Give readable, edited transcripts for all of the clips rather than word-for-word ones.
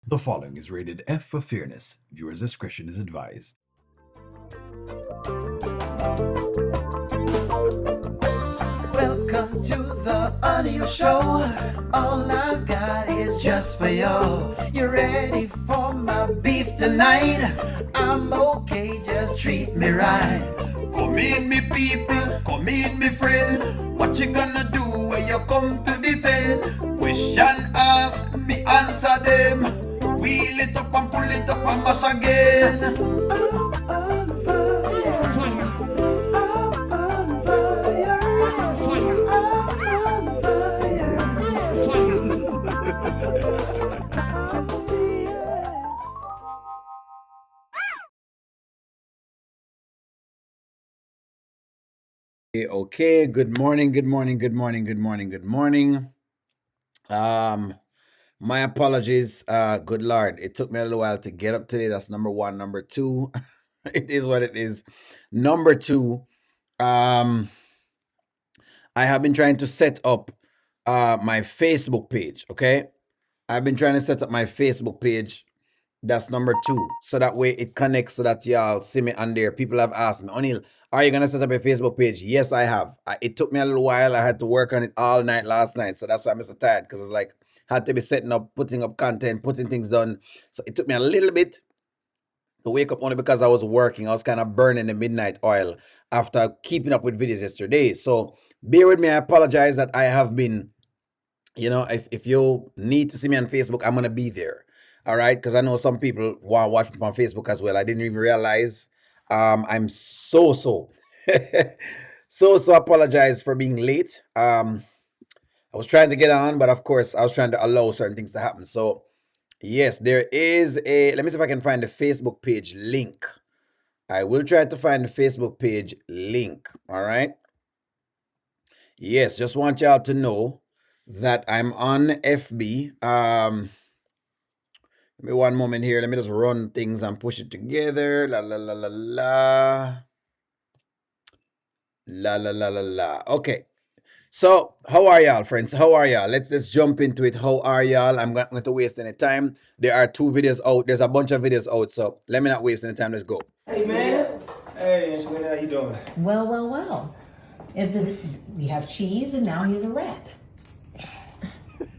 The following is rated F for fairness. Viewers' discretion is advised. Welcome to the audio show. All I've got is just for you. You ready for my beef tonight? I'm okay, just treat me right. Come in, me people, come in, me friend. What you gonna do when you come to defend? Question ask, me answer them. Wheel it up and pull it up and mash again. I'm on fire. I'm on fire. I'm on fire. Oh, yes. Okay, good morning, good morning, good morning, good morning, good morning. My apologies. Good Lord, it took me a little while to get up today. That's number one. Number two, it is what it is. Number two, I have been trying to set up my Facebook page. Okay, I've been trying to set up my Facebook page. That's number two. So that way it connects so that y'all see me on there. People have asked me, O'Neill, are you going to set up a Facebook page? Yes, I have. It took me a little while. I had to work on it all night last night. So that's why I'm so tired, because it's like, had to be setting up, putting up content, putting things done. So it took me a little bit to wake up, only because I was working. I was kind of burning the midnight oil after keeping up with videos yesterday. So bear with me. I apologize that I have been, if you need to see me on Facebook, I'm gonna be there. All right, because I know some people want to watch me on Facebook as well. I didn't even realize. I'm so apologize for being late. I was trying to get on, but of course I was trying to allow certain things to happen. So yes, there is a. Let me see if I can find the Facebook page link. I will try to find the Facebook page link. All right. Yes, just want y'all to know that I'm on FB. Give me one moment here. Let me just run things and push it together. La la la la la. La la la la la. Okay. So, how are y'all, friends? How are y'all? Let's jump into it. How are y'all? I'm not going to waste any time. There are 2 videos out. There's a bunch of videos out. So, let me not waste any time. Let's go. Hey man. Hey Angelina, how you doing? Well. We have cheese and now he's a rat.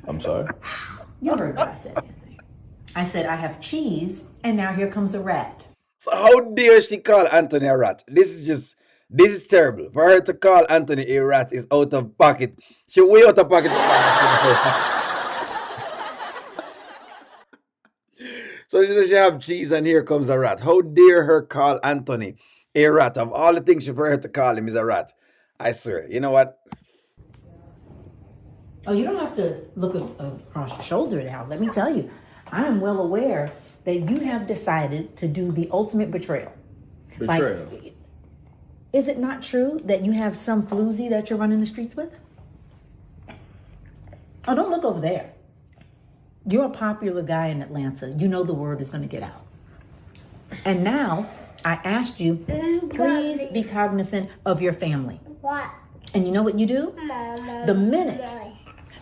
I'm sorry. You heard what I said, Anthony. I said I have cheese and now here comes a rat. So, how dare she call Anthony a rat? This is terrible. For her to call Anthony a rat is out of pocket. She way out of pocket. So she says she have cheese and here comes a rat. How dare her call Anthony a rat? Of all the things she for her to call him is a rat. I swear. You know what? Oh, you don't have to look across your shoulder now. Let me tell you, I am well aware that you have decided to do the ultimate betrayal. Betrayal. Like, is it not true that you have some floozy that you're running the streets with? Oh, don't look over there. You're a popular guy in Atlanta. You know the word is going to get out. And now I asked you, please be cognizant of your family. What? And you know what you do? Mama. The minute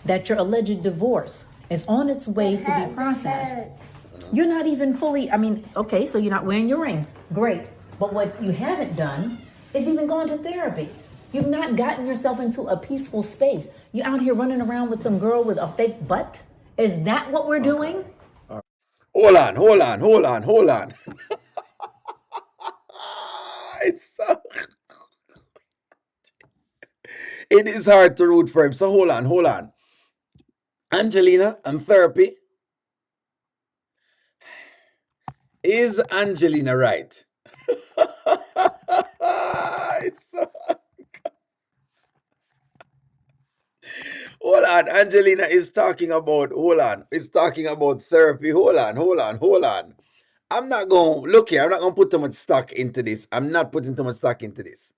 that your alleged divorce is on its way to be processed, you're not even fully, okay, so you're not wearing your ring. Great. But what you haven't done is even gone to therapy. You've not gotten yourself into a peaceful space. You're out here running around with some girl with a fake butt. Is that what we're doing? Hold on. It is hard to root for him. So hold on. Angelina and therapy. Is Angelina right? Hold on. Angelina is talking about, is talking about therapy. Hold on. I'm not going, look here, I'm not going to put too much stock into this. I'm not putting too much stock into this.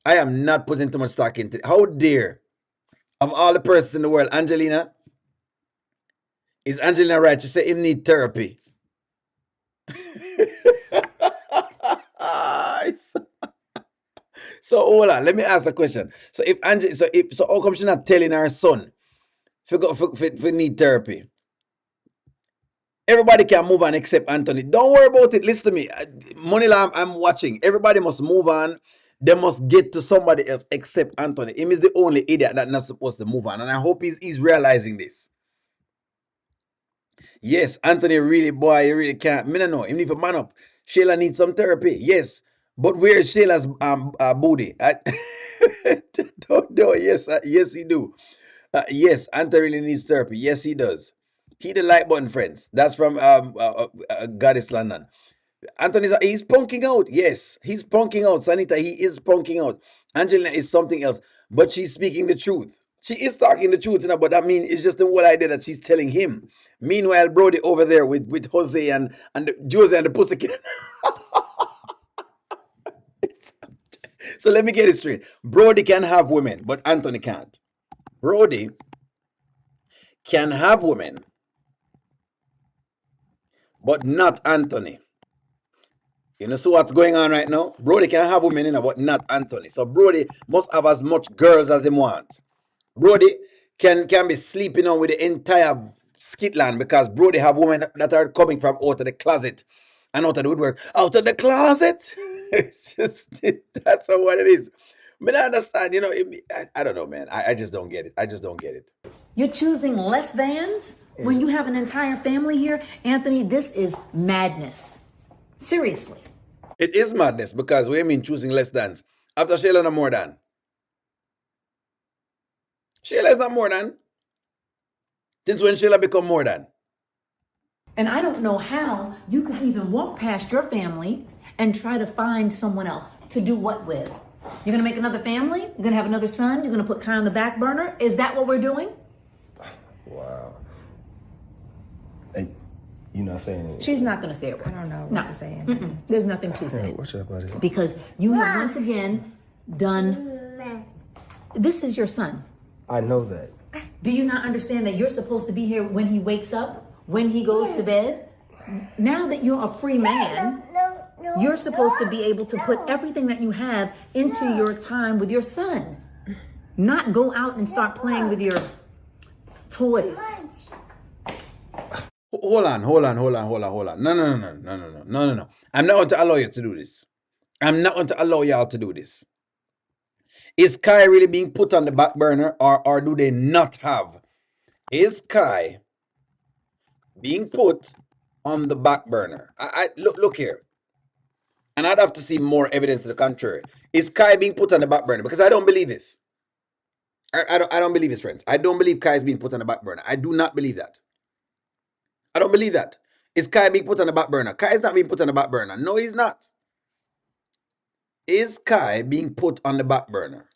I am not putting too much stock into it. How dare, of all the persons in the world, Angelina, is Angelina right to say him need therapy? So hold on, let me ask a question. So so how come she not telling her son if need therapy? Everybody can move on except Anthony. Don't worry about it. Listen to me. Moneyla, I'm watching. Everybody must move on. They must get to somebody else except Anthony. Him is the only idiot that not supposed to move on. And I hope he's realizing this. Yes, Anthony really, boy, you really can't. Me no know. Him need to man up. Shayla needs some therapy. Yes. But where is Shayla's booty? Don't know. Yes, yes, he do. Yes, Anthony really needs therapy. Yes, he does. He the like button, friends. That's from Goddess London. Anthony's he's punking out. Yes, he's punking out. Sanita, he is punking out. Angelina is something else, but she's speaking the truth. She is talking the truth, you know, but I mean, it's just the whole idea that she's telling him. Meanwhile, Brody over there with Jose and Jose and the Pussycat. So let me get it straight. Brody can have women, but Anthony can't. Brody can have women, but not Anthony. You know, so what's going on right now? Brody can have women, you know, but not Anthony. So Brody must have as much girls as him want. Brody can be sleeping on with the entire skitland because Brody have women that are coming from out of the closet and out of the woodwork. Out of the closet? It's just, that's what it is. But I understand, you know, I don't know, man. I just don't get it. I just don't get it. You're choosing less thans when you have an entire family here? Anthony, this is madness. Seriously. It is madness because we mean choosing less than. After Shayla, no more than. Shayla is not more than. Since when Shayla become more than? And I don't know how you could even walk past your family and try to find someone else to do what with. You're gonna make another family? You're gonna have another son? You're gonna put Kai on the back burner? Is that what we're doing? Wow. Hey, you not saying it. She's not gonna say it right. I don't know what No. to say. There's nothing to say. Watch out, buddy. Because you have once again done. This is your son. I know that. Do you not understand that you're supposed to be here when he wakes up, when he goes to bed? Now that you're a free man, you're supposed to be able to put everything that you have into your time with your son. Not go out and start playing with your toys. Hold on. No. I'm not going to allow you to do this. I'm not going to allow y'all to do this. Is Kai really being put on the back burner or do they not have? Is Kai being put on the back burner? I look here. And I'd have to see more evidence to the contrary. Is Kai being put on the back burner? Because I don't believe this. I don't believe this, friends. I don't believe Kai is being put on the back burner. I do not believe that. I don't believe that. Is Kai being put on the back burner? Kai is not being put on the back burner. No, he's not. Is Kai being put on the back burner?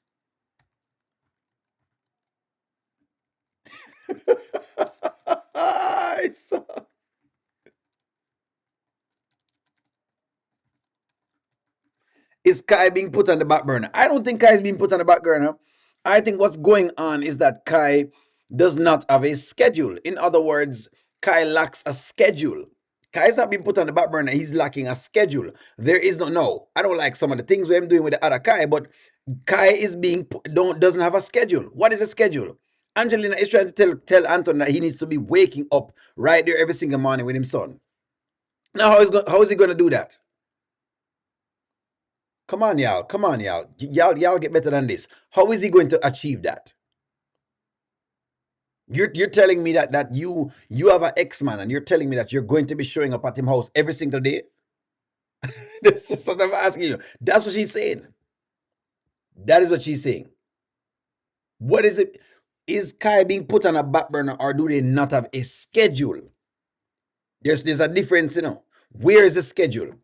Is Kai being put on the back burner? I don't think Kai is being put on the back burner. I think what's going on is that Kai does not have a schedule. In other words, Kai lacks a schedule. Kai is not being put on the back burner. He's lacking a schedule. There is no. I don't like some of the things I'm doing with the other Kai, but Kai is doesn't have a schedule. What is a schedule? Angelina is trying to tell Anton that he needs to be waking up right there every single morning with his son. Now, how is he going to do that? Come on, y'all. Come on, y'all. Y'all get better than this. How is he going to achieve that? You're telling me that you have an ex-man and you're telling me that you're going to be showing up at his house every single day? That's just what I'm asking you. That's what she's saying. That is what she's saying. What is it? Is Kai being put on a back burner or do they not have a schedule? There's a difference, you know. Where is the schedule?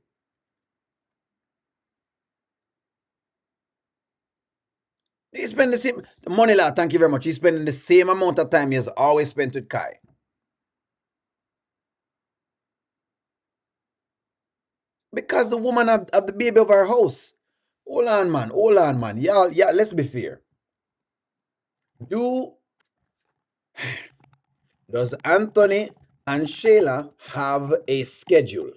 He spend the same money, la. Thank you very much. He's spending the same amount of time he has always spent with Kai. Because the woman have the baby of her house. Hold on, man. Y'all, let's be fair. Does Anthony and Shayla have a schedule?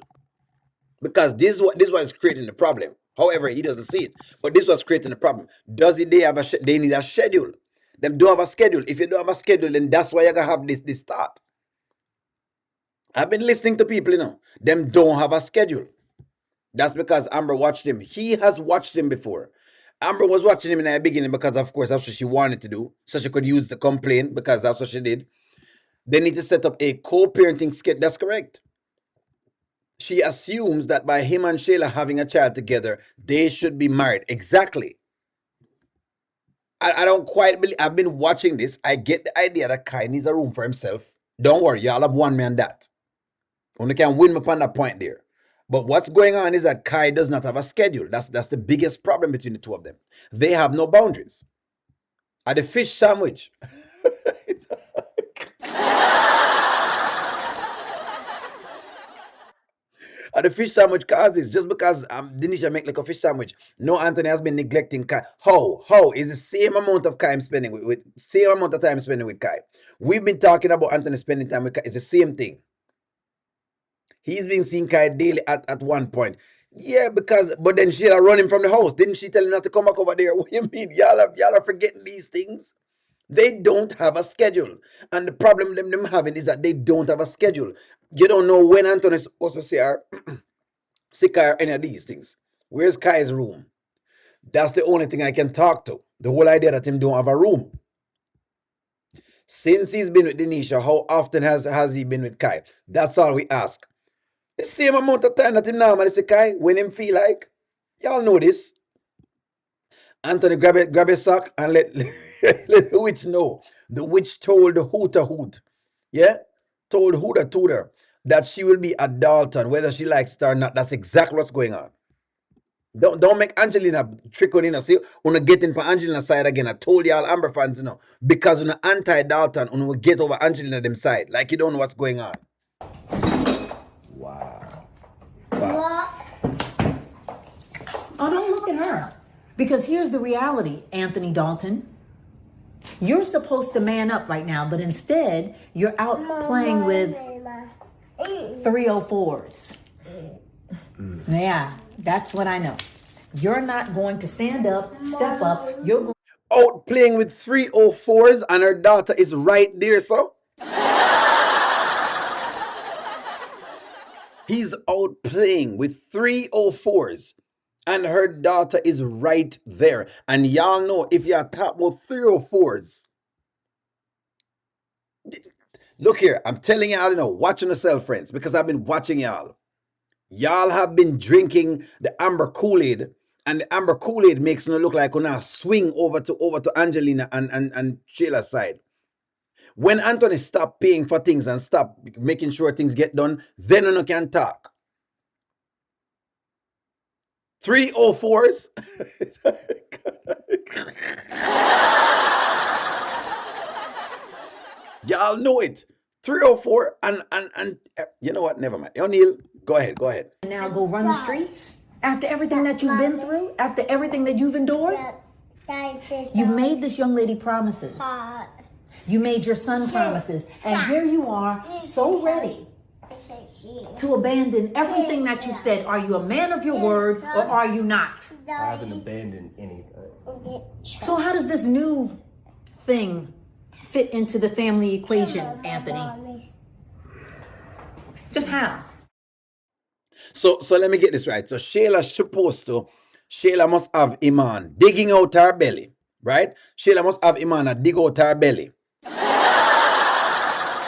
Because this is what is creating the problem. However, he doesn't see it. But this was creating the problem. They need a schedule. Them do have a schedule. If you don't have a schedule, then that's why you're gonna have this start. I've been listening to people, them don't have a schedule. That's because Amber watched him. He has watched him before. Amber was watching him in the beginning because, of course, that's what she wanted to do. So she could use the complaint because that's what she did. They need to set up a co-parenting schedule. That's correct. She assumes that by him and Shayla having a child together, they should be married. Exactly. I don't quite believe. I've been watching this. I get the idea that Kai needs a room for himself. Don't worry, y'all have one man that. Only can win me upon that point there. But what's going on is that Kai does not have a schedule. That's the biggest problem between the two of them. They have no boundaries. At the fish sandwich. At the fish sandwich causes just because Dnisha make like a fish sandwich. No, Anthony has been neglecting Kai. How is the same amount of time spending with same amount of time spending with Kai. We've been talking about Anthony spending time with Kai. It's the same thing. He's been seeing Kai daily at one point. Yeah, but then she'll run him from the house. Didn't she tell him not to come back over there? What do you mean? Y'all are forgetting these things. They don't have a schedule. And the problem them having is that they don't have a schedule. You don't know when Anthony is supposed to see her, see Kai or any of these things. Where's Kai's room? That's the only thing I can talk to. The whole idea that him don't have a room. Since he's been with Dnisha, how often has he been with Kai? That's all we ask. The same amount of time that him normally see Kai when him feel like. Y'all know this. Anthony grab a sock and let, let the witch know. The witch told the hooter hoot. Yeah? Told hooter tooter that she will be a Dalton, whether she likes it or not. That's exactly what's going on. Don't make Angelina trick on in. See, wanna get in for Angelina's side again. I told y'all Amber fans, because on the anti-Dalton, will get over Angelina them side. Like you don't know what's going on. Wow. Oh, don't look at her. Because here's the reality, Anthony Dalton. You're supposed to man up right now, but instead, you're out playing with 304s. Yeah, that's what I know. You're not going to stand up, step up. You're going Out playing with 304s and her daughter is right there, so. He's out playing with 304s and her daughter is right there. And y'all know if y'all talk about 304s, look here, I'm telling y'all, watching yourself, friends, because I've been watching y'all. Y'all have been drinking the Amber Kool-Aid, and the Amber Kool-Aid makes you look like gonna swing over to Angelina and Shayla's side. When Anthony stop paying for things and stop making sure things get done, then you can talk. 304s. Y'all know it. 304 and you know what? Never mind. O'Neill, go ahead. to now go run the streets after everything that you've been through, after everything that you've endured. You've made this young lady promises. You made your son promises. And here you are, so ready to abandon everything that you've said. Are you a man of your word or are you not? I haven't abandoned anything. So how does this new thing fit into the family equation, Anthony? Just how? So let me get this right. So Shayla must have Iman digging out her belly, right? Shayla must have Iman dig out her belly.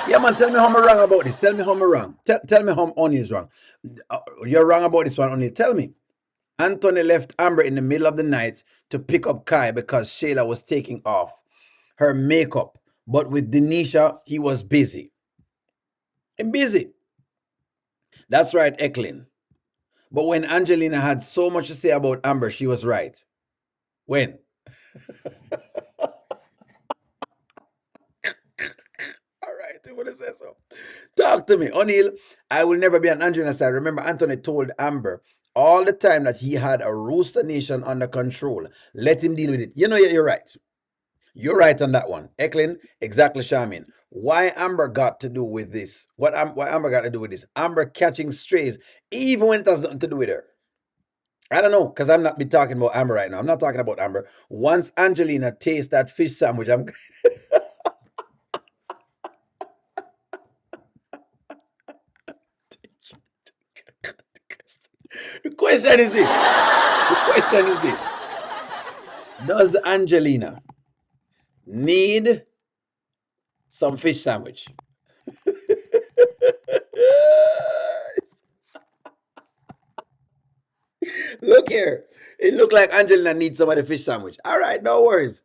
Yeah, man, tell me how I'm wrong about this. Tell me how I'm wrong. Tell me how Oni is wrong. You're wrong about this one, Oni. Tell me. Anthony left Amber in the middle of the night to pick up Kai because Shayla was taking off her makeup. But with Dnisha, he was busy. I'm busy. That's right, Eklin. But when Angelina had so much to say about Amber, she was right. When? All right, I want to say so. Talk to me. O'Neill, I will never be on Angelina's side. Remember, Anthony told Amber all the time that he had a rooster nation under control. Let him deal with it. You're right. You're right on that one. Eklin, exactly, Shamin. Why Amber got to do with this? Why Amber got to do with this? Amber catching strays, even when it has nothing to do with her. I don't know, because I'm not be talking about Amber right now. I'm not talking about Amber. Once Angelina tastes that fish sandwich, I'm The question is this. The question is this. Does Angelina need some fish sandwich? Look here. It looked like Angelina needs some of the fish sandwich. All right, no worries.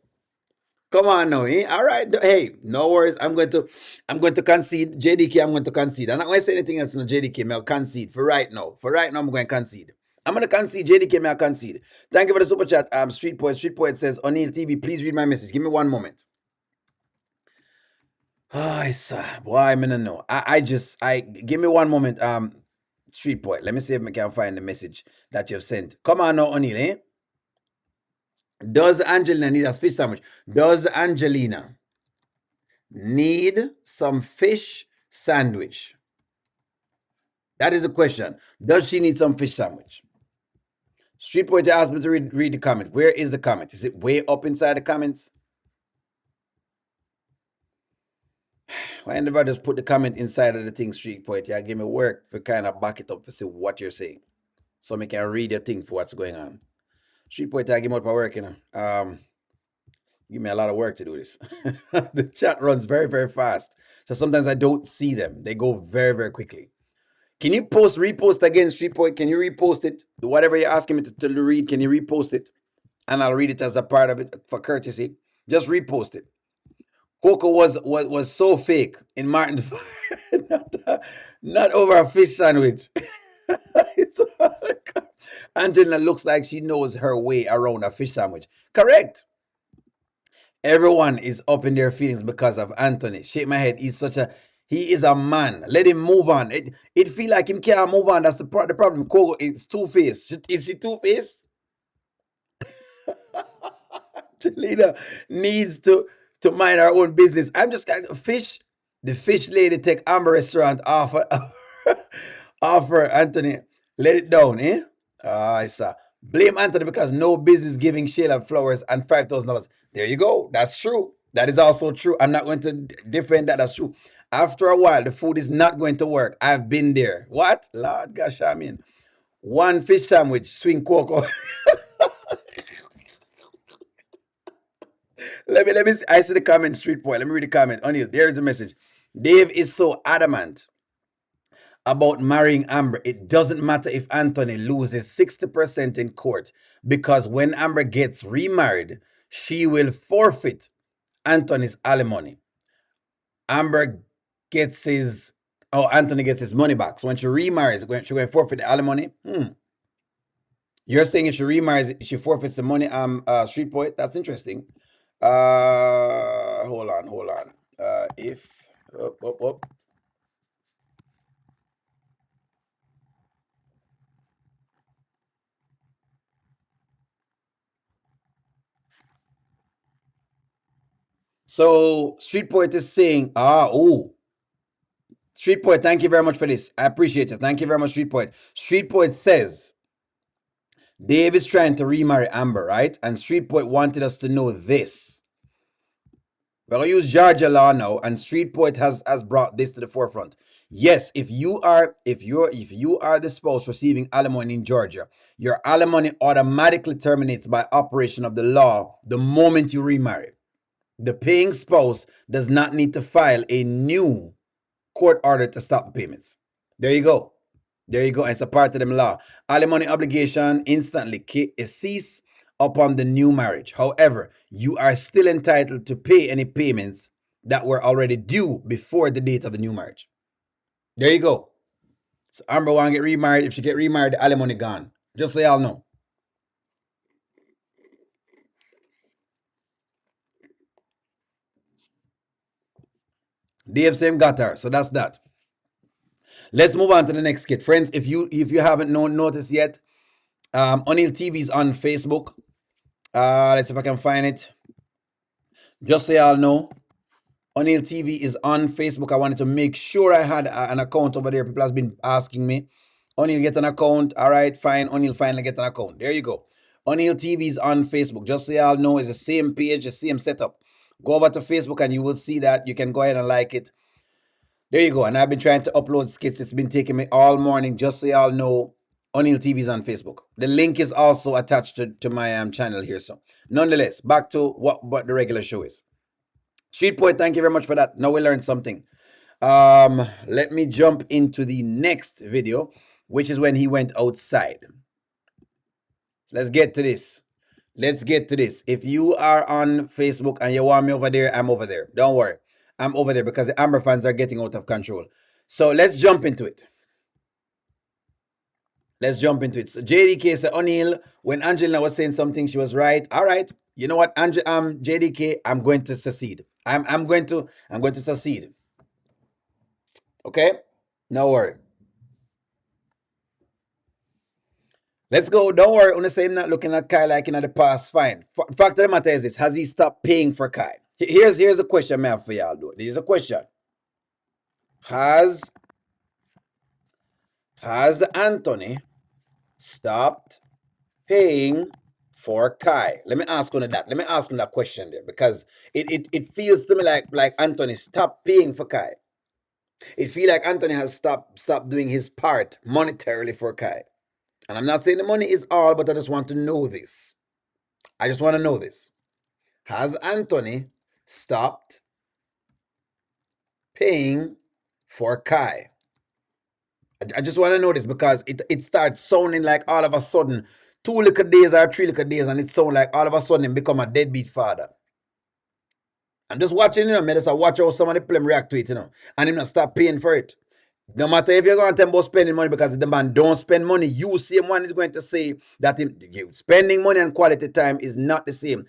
Come on now, eh? All right. Hey, no worries. I'm going to concede. JDK, I'm going to concede. I'm not going to say anything else no JDK. I'll concede for right now. For right now, I'm going to concede. I'm going to concede. JDK, may I concede. Thank you for the super chat. Street Poet. Street Poet says, O'Neill TV, please read my message. Give me one moment. Oh, it's boy, I'm gonna know. I give me one moment. Street Poet. Let me see if I can find the message that you've sent. Come on now, O'Neill, eh? Does Angelina need a fish sandwich? Does Angelina need some fish sandwich? That is the question. Does she need some fish sandwich? Street Pointer asked me to read the comment. Where is the comment? Is it way up inside the comments? Why never just put the comment inside of the thing, Street Pointer? Yeah, give me work for kind of back it up to see what you're saying. So I can read your thing for what's going on. Street Pointer, give me up my work, you know. Give me a lot of work to do this. The chat runs very, very fast. So sometimes I don't see them. They go very, very quickly. Can you repost again, Street Point? Can you repost it? Whatever you're asking me to read, can you repost it? And I'll read it as a part of it for courtesy. Just repost it. Coco was so fake in Martin, not over a fish sandwich. Angelina looks like she knows her way around a fish sandwich. Correct. Everyone is up in their feelings because of Anthony. Shake my head. He is a man. Let him move on. It feel like him can't move on. That's the problem. Kogo is two-faced. Is she two-faced? Angelina needs to mind her own business. I'm just kind of fish. The fish lady take Amber restaurant offer offer Anthony. Let it down, eh? I saw. Blame Anthony because no business giving Shayla flowers and $5,000. There you go. That's true. That is also true. I'm not going to defend that. That's true. After a while, the food is not going to work. I've been there. What? Lord gosh, I mean, one fish sandwich, swing cocoa. Let me see. I see the comment, Street Point. Let me read the comment. O'Neill, there's the message. Dave is so adamant about marrying Amber. It doesn't matter if Anthony loses 60% in court because when Amber gets remarried, she will forfeit Anthony's alimony. Amber gets his Anthony gets his money back. So when she remarries, she's going to forfeit the alimony. You're saying if she remarries, she forfeits the money. Street Poet. That's interesting. Hold on. If up. So Street Poet is saying, Street Poet, thank you very much for this. I appreciate it. Thank you very much, Street Poet. Street Poet says Dave is trying to remarry Amber, right? And Street Poet wanted us to know this. We're gonna use Georgia law now, and Street Poet has brought this to the forefront. Yes, if you are the spouse receiving alimony in Georgia, your alimony automatically terminates by operation of the law the moment you remarry. The paying spouse does not need to file a new court order to stop the payments. There you go. It's a part of the law. Alimony obligation instantly cease upon the new marriage. However, you are still entitled to pay any payments that were already due before the date of the new marriage. There you go. So Amber want to get remarried. If she get remarried, the alimony gone. Just so y'all know. Dave same got her. So that's that. Let's move on to the next skit. Friends, if you haven't noticed yet, O'Neill TV is on Facebook. Let's see if I can find it. Just so y'all know, O'Neill TV is on Facebook. I wanted to make sure I had an account over there. People have been asking me. O'Neill, get an account. All right, fine. O'Neill finally get an account. There you go. O'Neill TV is on Facebook. Just so y'all know, it's the same page, the same setup. Go over to Facebook and you will see that. You can go ahead and like it. There you go. And I've been trying to upload skits. It's been taking me all morning. Just so y'all know, O'Neill TV is on Facebook. The link is also attached to my channel here. So, nonetheless, back to what the regular show is. Street Poet, thank you very much for that. Now we learned something. Let me jump into the next video, which is when he went outside. Let's get to this. Let's get to this. If you are on Facebook and you want me over there, I'm over there. Don't worry. I'm over there because the Amber fans are getting out of control. So let's jump into it. Let's jump into it. So JDK said, O'Neill, when Angelina was saying something, she was right. All right. You know what, JDK, I'm going to succeed. I'm going to succeed. Okay? No worry. Let's go. Don't worry. On the same, not looking at Kai like in the past. Fine. Fact of the matter is this: has he stopped paying for Kai? Here's a question, man, for y'all. Do there's a question: Has Anthony stopped paying for Kai? Let me ask on that. Let me ask on that question there because it feels to me like Anthony stopped paying for Kai. It feels like Anthony has stopped doing his part monetarily for Kai. And I'm not saying the money is all, but I just want to know this. I just want to know this. Has Anthony stopped paying for Kai? I just want to know this because it starts sounding like all of a sudden 2 little days or 3 little days, and it sounds like all of a sudden him become a deadbeat father. I'm just watching, I just watch how some of the people react to it, and him not stop paying for it. No matter if you're going to tell him about spending money, because if the man don't spend money, you same one is going to say that spending money and quality time is not the same.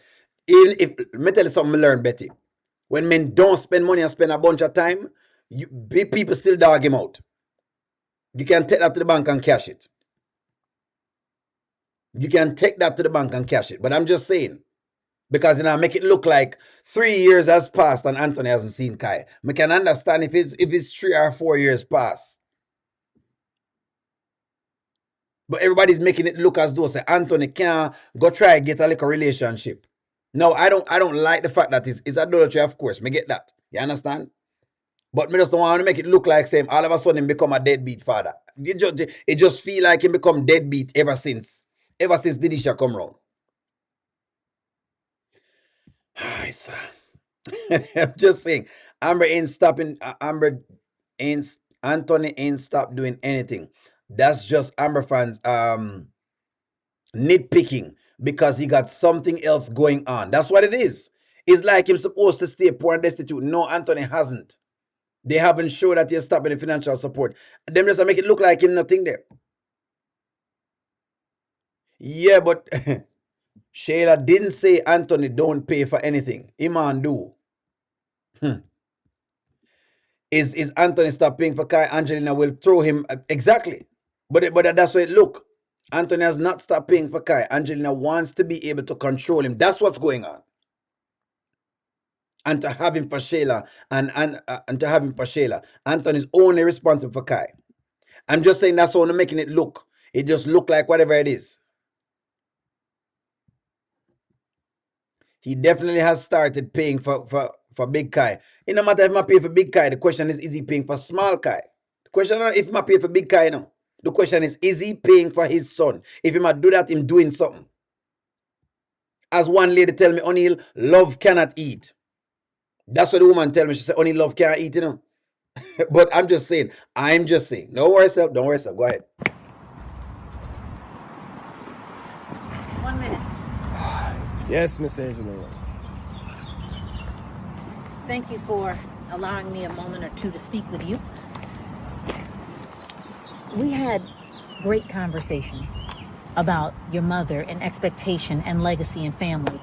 Even if, let me tell you something I learned, Betty. When men don't spend money and spend a bunch of time, people still dog him out. You can take that to the bank and cash it. You can take that to the bank and cash it. But I'm just saying, because make it look like 3 years has passed and Anthony hasn't seen Kai. I can understand if it's 3 or 4 years past. But everybody's making it look as though say Anthony can go try get a little relationship. No, I don't like the fact that it's adultery, of course. Me get that. You understand? But me just don't want to make it look like same all of a sudden become a deadbeat father. It just feel like he become deadbeat ever since Dnisha come round. I'm just saying, Anthony ain't stopped doing anything. That's just Amber fans nitpicking because he got something else going on. That's what it is. It's like him supposed to stay poor and destitute. No, Anthony hasn't. They haven't shown that he's stopping the financial support. Them just make it look like him nothing there. Yeah, but Shayla didn't say Anthony don't pay for anything. Iman do. Is Anthony stop paying for Kai? Angelina will throw him exactly. But that's what it look. Anthony has not stopped paying for Kai. Angelina wants to be able to control him. That's what's going on. And to have him for Shayla and to have him for Shayla, Anthony is only responsible for Kai. I'm just saying that's only making it look. It just look like whatever it is. He definitely has started paying for Big Kai. It no matter if I pay for Big Kai, the question is he paying for Small Kai? The question is if I pay for Big Kai now. The question is he paying for his son? If he might do that, him doing something. As one lady tell me, O'Neill, love cannot eat. That's what the woman tell me. She said, O'Neill, love can't eat, But I'm just saying. Don't worry yourself. Go ahead. 1 minute. Yes, Miss Angelina. Thank you for allowing me a moment or two to speak with you. We had great conversation about your mother and expectation and legacy and family.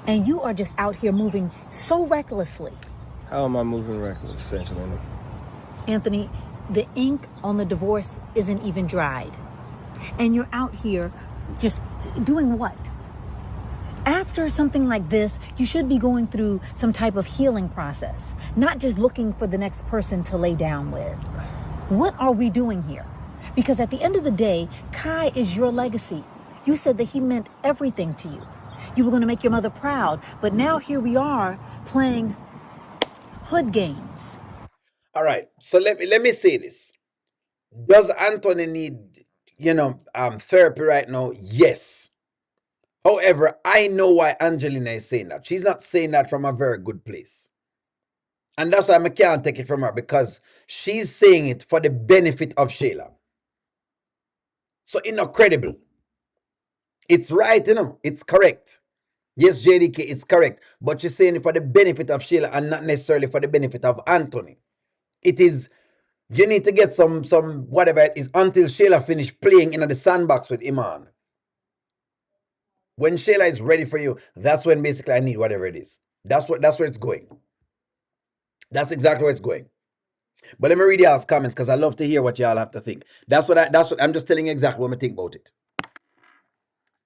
And you are just out here moving so recklessly. How am I moving reckless, Angelina? Anthony, the ink on the divorce isn't even dried. And you're out here just doing what? After something like this, you should be going through some type of healing process, not just looking for the next person to lay down with. What are we doing here? Because at the end of the day, Kai is your legacy. You said that he meant everything to you. You were going to make your mother proud, but now here we are playing hood games. All right. So let me say this. Does Anthony need therapy right now, yes. However, I know why Angelina is saying that. She's not saying that from a very good place. And that's why I can't take it from her, because she's saying it for the benefit of Shayla. So it's not credible. It's right, it's correct. Yes, JDK, it's correct. But she's saying it for the benefit of Shayla and not necessarily for the benefit of Anthony. It is, you need to get some whatever it is until Shayla finish playing in the sandbox with Iman. When Shayla is ready for you, that's when basically I need whatever it is. That's where it's going. That's exactly where it's going. But let me read y'all's comments, because I love to hear what y'all have to think. That's what I'm just telling you exactly what I think about it.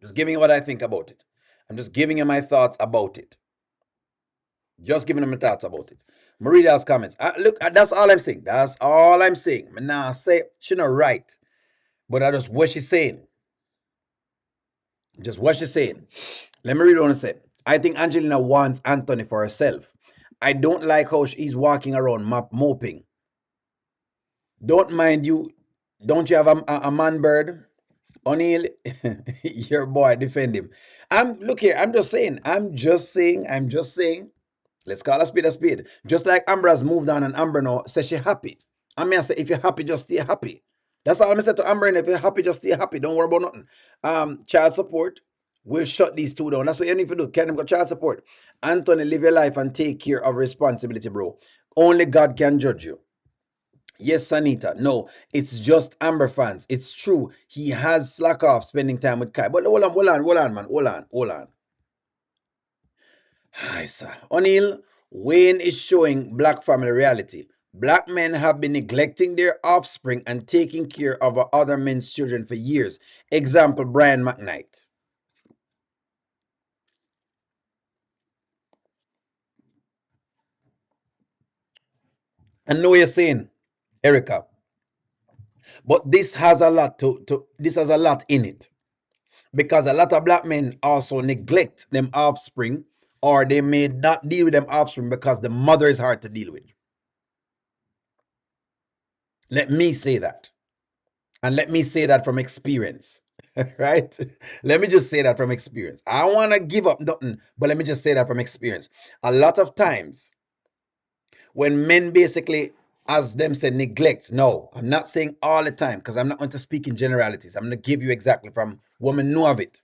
Just giving you what I think about it. I'm just giving you my thoughts about it. Just giving them my thoughts about it. I'm read y'all's comments. Look, that's all I'm saying. That's all I'm saying. Now say she not right, but I just what she's saying. Just what she's saying. Let me read what I say. I think Angelina wants Anthony for herself. I don't like how she's walking around moping. Don't mind you. Don't you have a man bird? O'Neill, your boy, defend him. Look here, I'm just saying. Let's call a spade a spade. Just like Amber's moved on and Amber now says she happy. I mean, I say if you're happy, just stay happy. That's all I'm saying to Amber. And if you're happy, just stay happy. Don't worry about nothing. Child support will shut these two down. That's what you need to do. Can them go child support. Anthony, live your life and take care of responsibility, bro. Only God can judge you. Yes, Sanita. No, it's just Amber fans. It's true. He has slack off spending time with Kai. But hold on, man. Hold on. Hi, sir. O'Neill, Wayne is showing black family reality. Black men have been neglecting their offspring and taking care of other men's children for years. Example, Brian McKnight. I know what you're saying, Erica. But this has a lot this has a lot in it. Because a lot of black men also neglect them offspring, or they may not deal with them offspring because the mother is hard to deal with. Let me say that. And let me say that from experience. Right? Let me just say that from experience. I don't want to give up nothing, but let me just say that from experience. A lot of times, when men basically, as them say, neglect, no, I'm not saying all the time, because I'm not going to speak in generalities. I'm going to give you exactly from women know of it.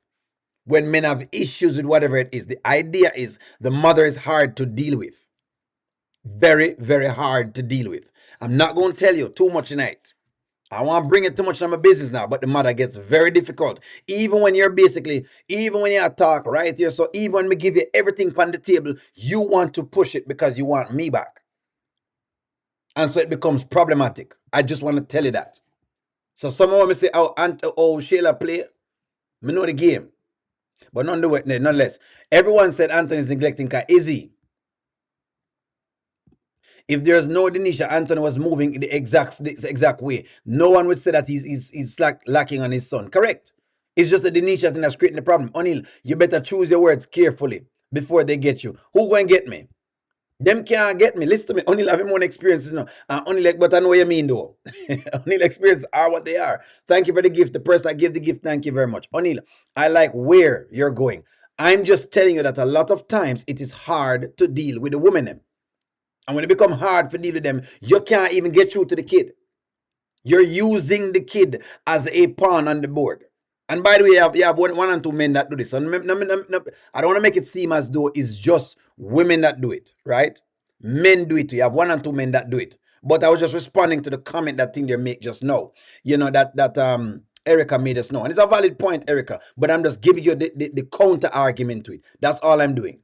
When men have issues with whatever it is, the idea is the mother is hard to deal with. Very, very hard to deal with. I'm not going to tell you too much tonight. I want to bring it too much on my business now, but the mother gets very difficult. Even when you're even when you talk right here, so even when we give you everything on the table, you want to push it because you want me back. And so it becomes problematic. I just want to tell you that. So some of them say, Shayla play. Me know the game. But nonetheless, everyone said Anthony's neglecting Kai. Is he? If there's no Dnisha, Anthony was moving the exact way. No one would say that he's lacking on his son. Correct. It's just the Dnisha thing that's creating the problem. O'Neill, you better choose your words carefully before they get you. Who going to get me? Them can't get me. Listen to me. Only have him own experiences now. Only but I know what you mean though. Only experiences are what they are. Thank you for the gift. The person that gave the gift, thank you very much. O'Neill, I like where you're going. I'm just telling you that a lot of times it is hard to deal with the women. And when it become hard to deal with them, you can't even get through to the kid. You're using the kid as a pawn on the board. And by the way, you have one and two men that do this. And I don't want to make it seem as though it's just women that do it, right? Men do it too. You have one and two men that do it. But I was just responding to the comment that thing they make just now. You know, that Erica made us know. And it's a valid point, Erica. But I'm just giving you the counter argument to it. That's all I'm doing.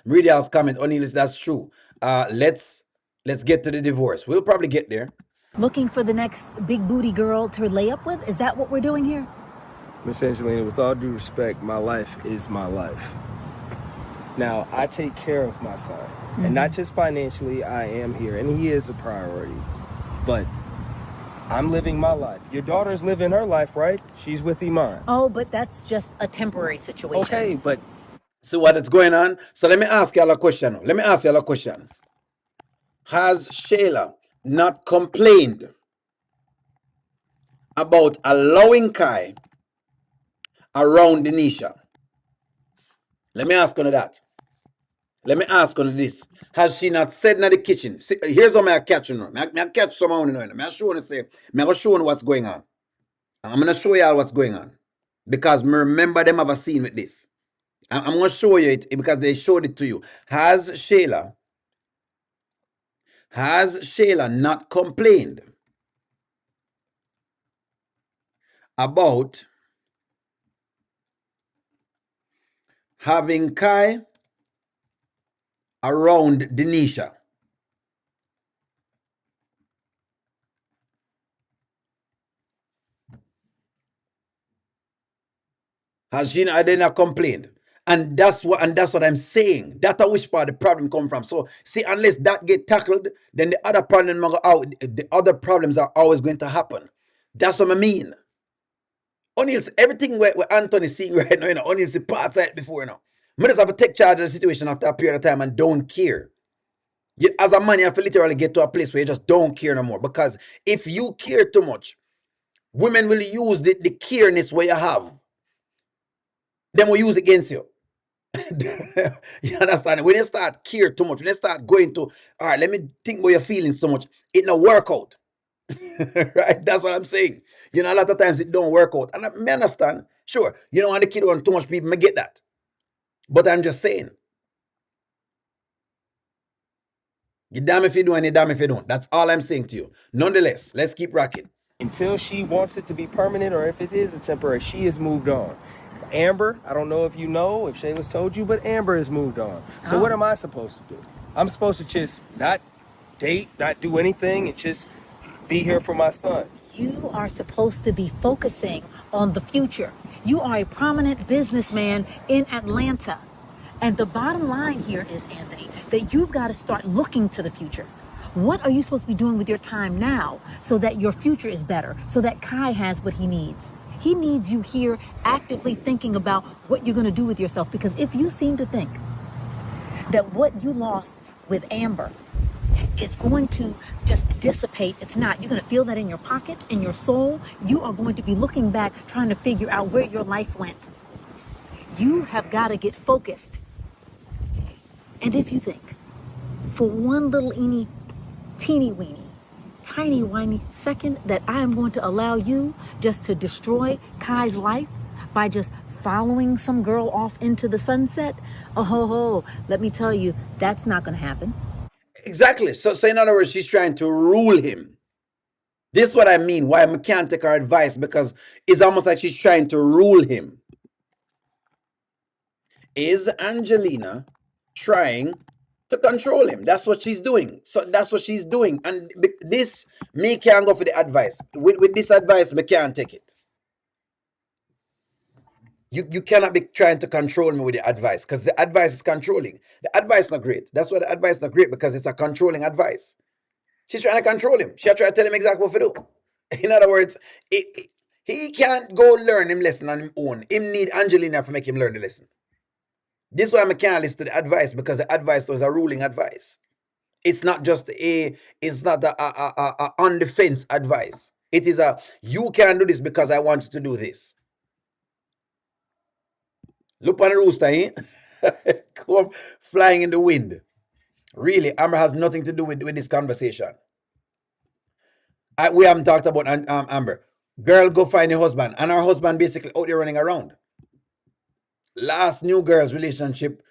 Read y'all's comment. O'Neill, that's true. Let's get to the divorce. We'll probably get there. Looking for the next big booty girl to lay up with? Is that what we're doing here? Miss Angelina, with all due respect, my life is my life. Now, I take care of my son. And not just financially, I am here. And he is a priority. But I'm living my life. Your daughter's living her life, right? She's with Iman. Oh, but that's just a temporary situation. Okay, but See what is going on? So let me ask y'all a question. Has Shayla not complained about allowing Kai around Dnisha. Let me ask on that. Let me ask on this. Has she not said in the kitchen? See, here's how I catch you now. I catch someone in there. I show you say, I'm going to show you what's going on. I'm going to show you all what's going on. Because me remember them have a scene with this. I'm going to show you it because they showed it to you. Has Shayla not complained about having Kai around Dnisha? Has she not complained? And that's what I'm saying. That's which part the problem come from. So see, unless that get tackled, then the other problem the other problems are always going to happen. That's what I mean. Only everything where Anthony seeing right now, only the parts right before, I just have to take charge of the situation after a period of time and don't care. As a man, you have to literally get to a place where you just don't care no more. Because if you care too much, women will use the careness where you have. Them will use it against you. You understand? When you start care too much, when you start going to, all right, let me think about your feelings so much, it no work out. Right? That's what I'm saying. A lot of times it don't work out. And I understand. Sure, you don't want the kid on too much people, I get that. But I'm just saying, you damn if you do and you damn if you don't. That's all I'm saying to you. Nonetheless, let's keep rocking. Until she wants it to be permanent, or if it is a temporary, she has moved on. Amber, I don't know if you know, if Shayla's told you, but Amber has moved on. So what am I supposed to do? I'm supposed to just not date, not do anything, and just be here for my son. You are supposed to be focusing on the future. You are a prominent businessman in Atlanta. And the bottom line here is, Anthony, that you've got to start looking to the future. What are you supposed to be doing with your time now so that your future is better, so that Kai has what he needs? He needs you here actively thinking about what you're going to do with yourself. Because if you seem to think that what you lost with Amber is going to just dissipate, it's not. You're going to feel that in your pocket, in your soul. You are going to be looking back, trying to figure out where your life went. You have got to get focused. And if you think for one little teeny weeny, tiny whiny second that I am going to allow you just to destroy Kai's life by just following some girl off into the sunset, let me tell you, that's not going to happen. Exactly. So in other words, she's trying to rule him. This is what I mean. Why I can't take her advice, because it's almost like she's trying to rule him. Is Angelina trying to control him? That's what she's doing. So that's what she's doing. And this, me can't go for the advice. With this advice, me can't take it. You cannot be trying to control me with the advice, because the advice is controlling. The advice is not great. That's why the advice is not great, because it's a controlling advice. She's trying to control him. She's trying to tell him exactly what to do. In other words, he can't go learn him lesson on his own. Him need Angelina to make him learn the lesson. This is why I can't listen to the advice, because the advice was a ruling advice. It's not just it's not a on the fence advice. It is you can do this because I want you to do this. Look on the rooster, eh? Come flying in the wind. Really, Amber has nothing to do with this conversation. We haven't talked about Amber. Girl, go find your husband, and her husband basically out there running around. Last new girls relationship,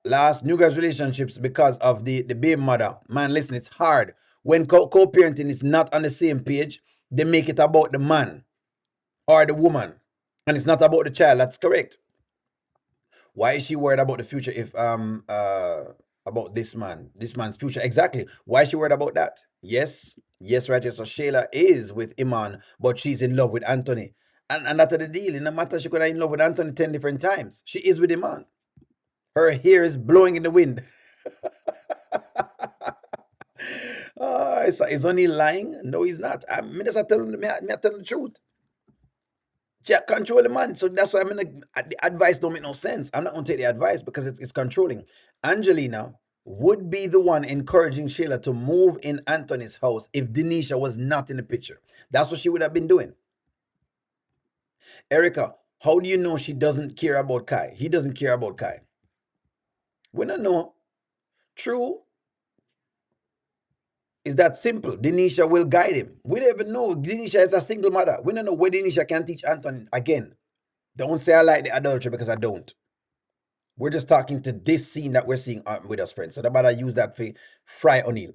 last new girls relationships because of the baby mother. Man, listen, it's hard when co-parenting is not on the same page. They make it about the man or the woman, and it's not about the child. That's correct. Why is she worried about the future if about this man's future? Exactly. Why is she worried about that? Yes, right. So Shayla is with Iman, but she's in love with Anthony. And that's the deal. In no matter, she could have in love with Anthony 10 different times. She is with Iman. Her hair is blowing in the wind. Is only lying? No, he's not. I just tell him, I tell the truth. She control the man. So that's why the advice don't make no sense. I'm not going to take the advice because it's controlling. Angelina would be the one encouraging Shayla to move in Anthony's house if Dnisha was not in the picture. That's what she would have been doing. Erica, how do you know she doesn't care about Kai? He doesn't care about Kai. We don't know. True. It's that simple. Denisha will guide him. We don't even know. Denisha is a single mother. We don't know where Denisha can teach Anthony again. Don't say I like the adultery because I don't. We're just talking to this scene that we're seeing with us, friends. So the matter use that for Fry O'Neill.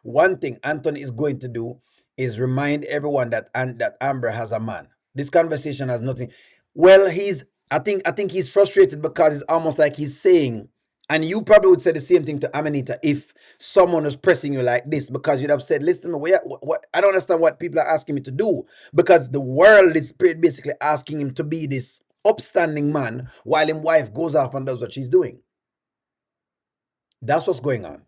One thing Anthony is going to do is remind everyone that that Amber has a man. This conversation has nothing. Well, I think he's frustrated because it's almost like he's saying, and you probably would say the same thing to Amanita if someone was pressing you like this, because you'd have said, listen, what I don't understand what people are asking me to do, because the world is basically asking him to be this upstanding man while his wife goes off and does what she's doing. That's what's going on.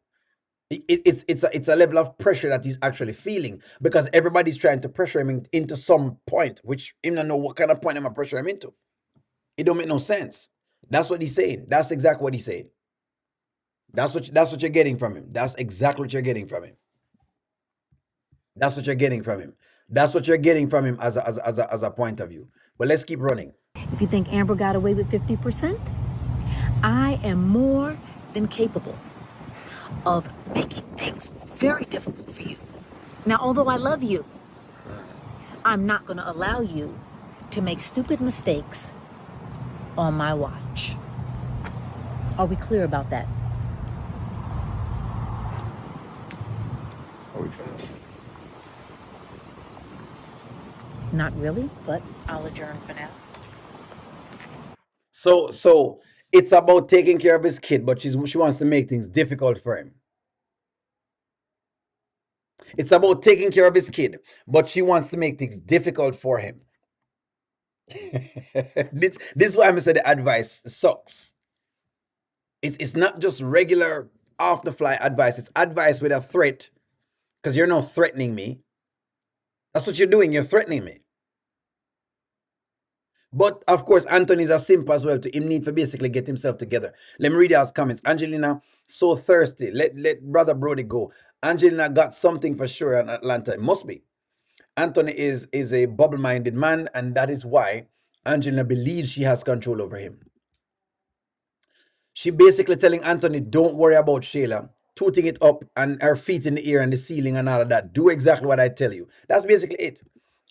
It's a level of pressure that he's actually feeling because everybody's trying to pressure him into some point, which him don't know what kind of point I'm gonna pressure him into. It don't make no sense. That's what he's saying. That's exactly what he's saying. That's what you're getting from him. That's exactly what you're getting from him. That's what you're getting from him. That's what you're getting from him as a point of view. But let's keep running. If you think Amber got away with 50%, I am more than capable of making things very difficult for you. Now, although I love you, I'm not going to allow you to make stupid mistakes on my watch. Are we clear about that? Are we finished? Not really, but I'll adjourn for now. So it's about taking care of his kid, but she wants to make things difficult for him. It's about taking care of his kid, but she wants to make things difficult for him. This is why I'm saying the advice sucks. It's not just regular off the fly advice. It's advice with a threat, because you're not threatening me. That's what you're doing. You're threatening me. But of course, Anthony's a simp as well. To him need to basically get himself together. Let me read y'all's comments. Angelina, so thirsty. Let brother Brody go. Angelina got something for sure in Atlanta. It must be. Anthony is a bubble-minded man, and that is why Angelina believes she has control over him. She basically telling Anthony, don't worry about Shayla, tooting it up and her feet in the air and the ceiling and all of that. Do exactly what I tell you. That's basically it.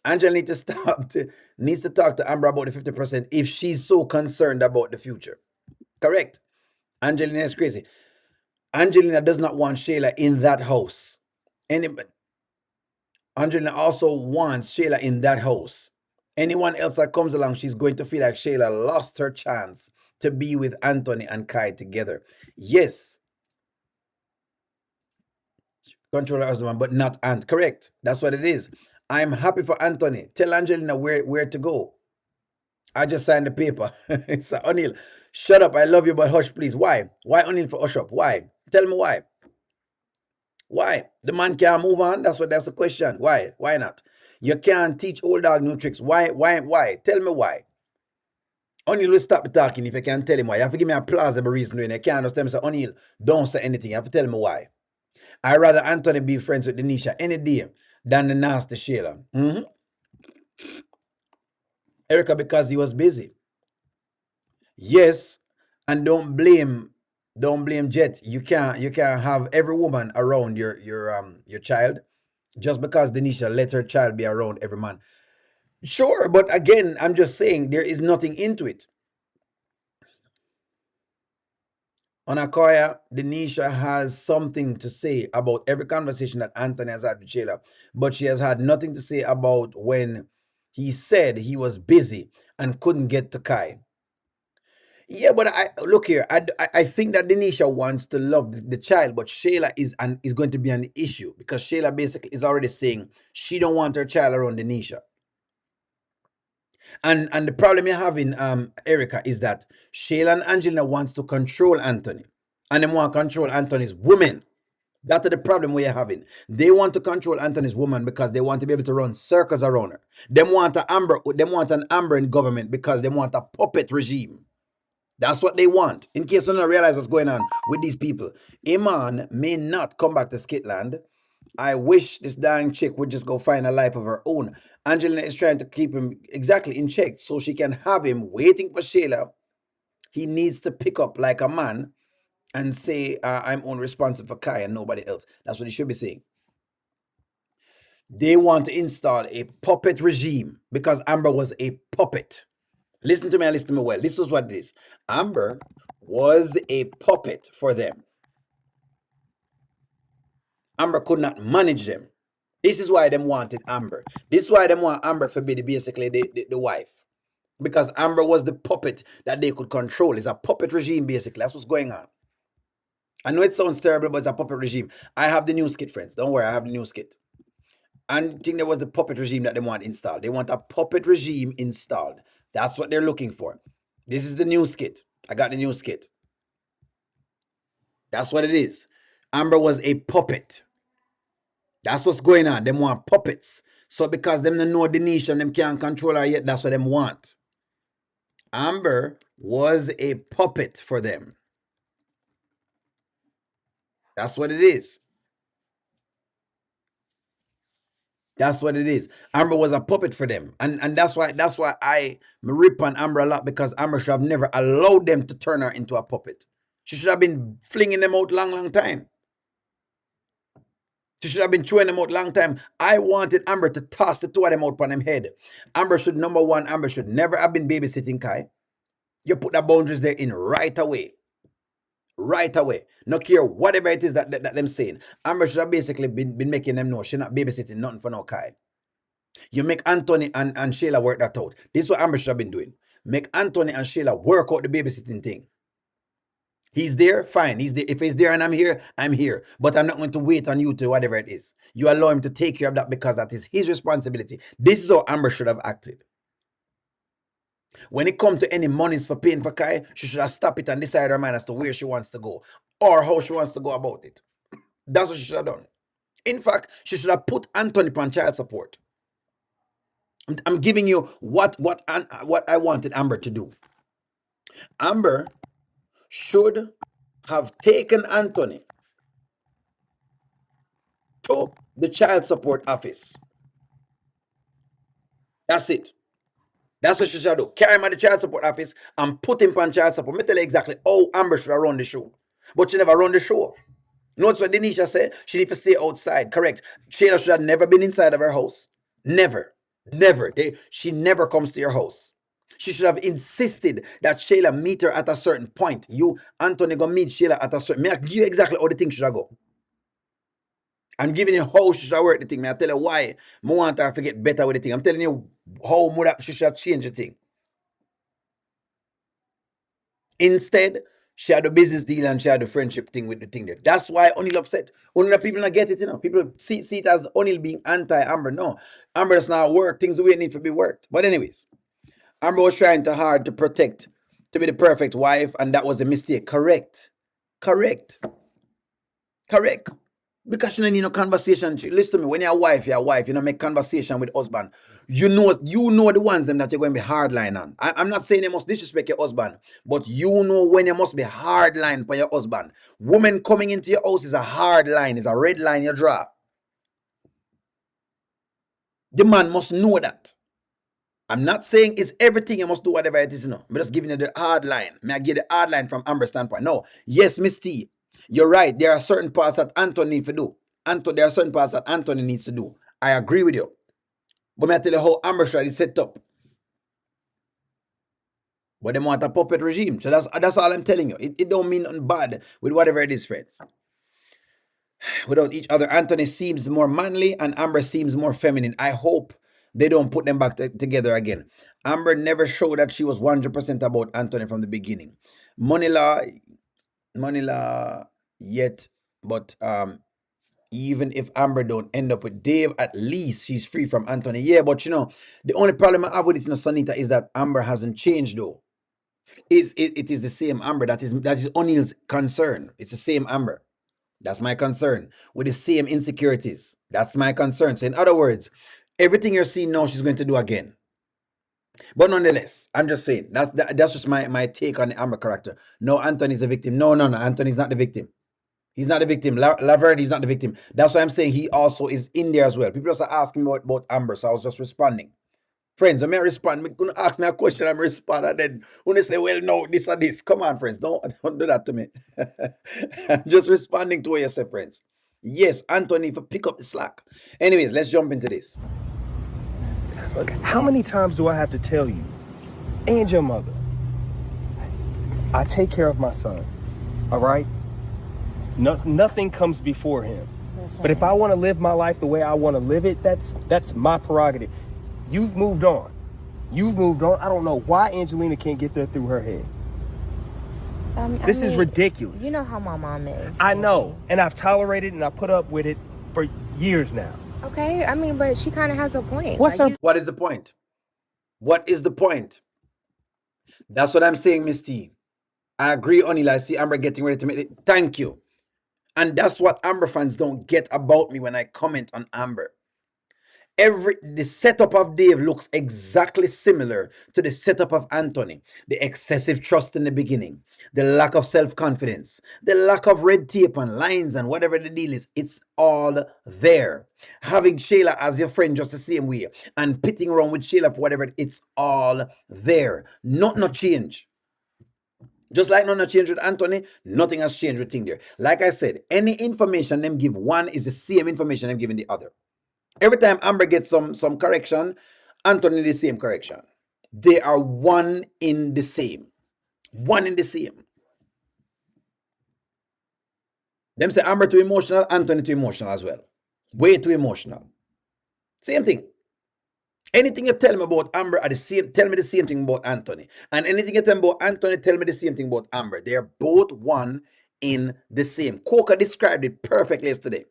Angela needs to talk to Amber about the 50% if she's so concerned about the future. Correct. Angelina is crazy. Angelina does not want Shayla in that house. Angelina also wants Shayla in that house. Anyone else that comes along, she's going to feel like Shayla lost her chance to be with Anthony and Kai together. Yes, control her husband, but not Ant. Correct. That's what it is. I'm happy for Anthony. Tell Angelina where to go. I just signed the paper. It's O'Neill. Shut up. I love you, but hush, please. Why? Why O'Neill for hush up? Why? Tell me why. Why? The man can't move on? That's the question. Why? Why not? You can't teach old dog new tricks. Why? Why? Tell me why. O'Neill will stop talking if you can tell him why. You have to give me a plausible reason doing it. You can't just tell me, say, O'Neill, don't say anything. You have to tell me why. I'd rather Anthony be friends with Dnisha any day than the nasty Shayla. Erica, because he was busy. Yes, and don't blame Jet. You can't have every woman around your child just because Dnisha let her child be around every man. Sure, but again, I'm just saying there is nothing into it. On Akoya, Dnisha has something to say about every conversation that Anthony has had with Shayla, but she has had nothing to say about when he said he was busy and couldn't get to Kai. Yeah, but I look here. I think that Denisha wants to love the child, but Shayla is going to be an issue because Shayla basically is already saying she don't want her child around Denisha. And the problem you're having, Erica, is that Shayla and Angelina wants to control Anthony, and they want to control Anthony's woman. That's the problem we're having. They want to control Anthony's woman because they want to be able to run circles around her. Them want an Amber in government because they want a puppet regime. That's what they want. In case you don't realize what's going on with these people. Iman may not come back to Skitland I wish this dying chick would just go find a life of her own. Angelina is trying to keep him exactly in check so she can have him waiting for Shayla. He needs to pick up like a man and say, I'm only responsible for Kai and nobody else. That's what he should be saying. They want to install a puppet regime because Amber was a puppet. Listen to me and listen to me well. This was what it is. Amber was a puppet for them. Amber could not manage them. This is why them wanted Amber. This is why them want Amber to be basically the wife. Because Amber was the puppet that they could control. It's a puppet regime, basically. That's what's going on. I know it sounds terrible, but it's a puppet regime. I have the new skit, friends. Don't worry, I have the new skit. And I think there was the puppet regime that they want installed. They want a puppet regime installed. That's what they're looking for. This is the new skit. I got the new skit. That's what it is. Amber was a puppet. That's what's going on. Them want puppets. So because them don't know Dnisha and them can't control her yet, that's what them want. Amber was a puppet for them. That's what it is. That's what it is. Amber was a puppet for them. And that's why I rip on Amber a lot, because Amber should have never allowed them to turn her into a puppet. She should have been flinging them out long time. She should have been throwing them out long time. I wanted Amber to toss the two of them out on them head. Amber should, number one, Amber should never have been babysitting Kai. You put the boundaries there in right away. Right away. No care whatever it is that them saying. Amber should have basically been making them know she's not babysitting nothing for no Kai. You make Anthony and Shayla work that out. This is what Amber should have been doing. Make Anthony and Shayla work out the babysitting thing. He's there, fine. He's there. If he's there and I'm here, I'm here. But I'm not going to wait on you to whatever it is. You allow him to take care of that because that is his responsibility. This is how Amber should have acted. When it comes to any monies for paying for Kai, she should have stopped it and decided her mind as to where she wants to go or how she wants to go about it. That's what she should have done. In fact, she should have put Anthony on child support. I'm giving you what I wanted Amber to do. Amber should have taken Anthony to the child support office. That's it. That's what she should do. Carry him at the child support office and put him on child support. Me tell you exactly how Amber should have run the show. But she never run the show. Notice what Dnisha said. She need to stay outside. Correct. Shayla should have never been inside of her house. Never. Never. She never comes to your house. She should have insisted that Shayla meet her at a certain point. You, Anthony, go meet Shayla at a certain... May I give you exactly how the thing should have go. I'm giving you how she should have worked the thing. May I tell you why I want her to get better with the thing. I'm telling you how she should have changed the thing. Instead, she had a business deal and she had a friendship thing with the thing there. That's why O'Neal upset. O'Neal people not get it, you know. People see it as O'Neal being anti-Amber. No, Amber does not work. Things the way it need to be worked. But anyways, Amber was trying too hard to protect, to be the perfect wife, and that was a mistake. Correct. Correct. Correct. Because you don't need no conversation. Listen to me. When you're a wife, you don't make conversation with husband. You know the ones them that you're going to be hardline on. I'm not saying you must disrespect your husband, but you know when you must be hardline for your husband. Woman coming into your house is a hard line, is a red line you draw. The man must know that. I'm not saying it's everything you must do whatever it is, you know. I'm just giving you the hard line. May I give the hard line from Amber's standpoint? No. Yes, Miss T, you're right. There are certain parts that Anthony needs to do. There are certain parts that Anthony needs to do. I agree with you. But may I tell you how Amber is set up? But they want a puppet regime. So that's all I'm telling you. It don't mean nothing bad with whatever it is, friends. Without each other, Anthony seems more manly and Amber seems more feminine. I hope they don't put them back together again. Amber never showed that she was 100% about Anthony from the beginning. Money law yet, but even if Amber don't end up with Dave, at least she's free from Anthony. Yeah, but you know, the only problem I have with it, you know, Sonita, is that Amber hasn't changed though. It is the same Amber. That is O'Neal's concern. It's the same Amber. That's my concern. With the same insecurities. That's my concern. So in other words, everything you're seeing now, she's going to do again. But nonetheless, I'm just saying, that's just my take on the Amber character. No, Anthony's a victim. No, Anthony's not the victim. He's not the victim. Laverde is not the victim. That's why I'm saying he also is in there as well. People just are asking me about Amber, so I was just responding. Friends, when I respond, I'm going to ask me a question, I'm respond, and then when they say, well, no, this or this. Come on, friends, don't do that to me. I'm just responding to what you say, friends. Yes, Anthony, for pick up the slack. Anyways, let's jump into this. Look, how many times do I have to tell you and your mother? I take care of my son, all right? Nothing comes before him. Listen. But if I want to live my life the way I want to live it, that's my prerogative. You've moved on. You've moved on. I don't know why Angelina can't get that through her head. This is ridiculous. You know how my mom is. I know, and I've tolerated and I put up with it for years now. Okay, I mean, but she kind of has a point. What's Like, her? What is the point? What is the point? That's what I'm saying, Miss T. I agree, Onila. I see Amber getting ready to make it. Thank you. And that's what Amber fans don't get about me when I comment on Amber. The setup of Dave looks exactly similar to the setup of Anthony. The excessive trust in the beginning, the lack of self-confidence, the lack of red tape and lines and whatever the deal is, it's all there. Having Shayla as your friend just the same way and pitting around with Shayla for whatever, it's all there. Not change. Just like nothing changed with Anthony, nothing has changed with thing there. Like I said, any information them give one is the same information them giving the other. Every time Amber gets some correction, Anthony the same correction. They are one in the same. One in the same. Them say Amber too emotional, Anthony too emotional as well. Way too emotional. Same thing. Anything you tell me about Amber are the same. Tell me the same thing about Anthony. And anything you tell me about Anthony, tell me the same thing about Amber. They are both one in the same. Coco described it perfectly yesterday.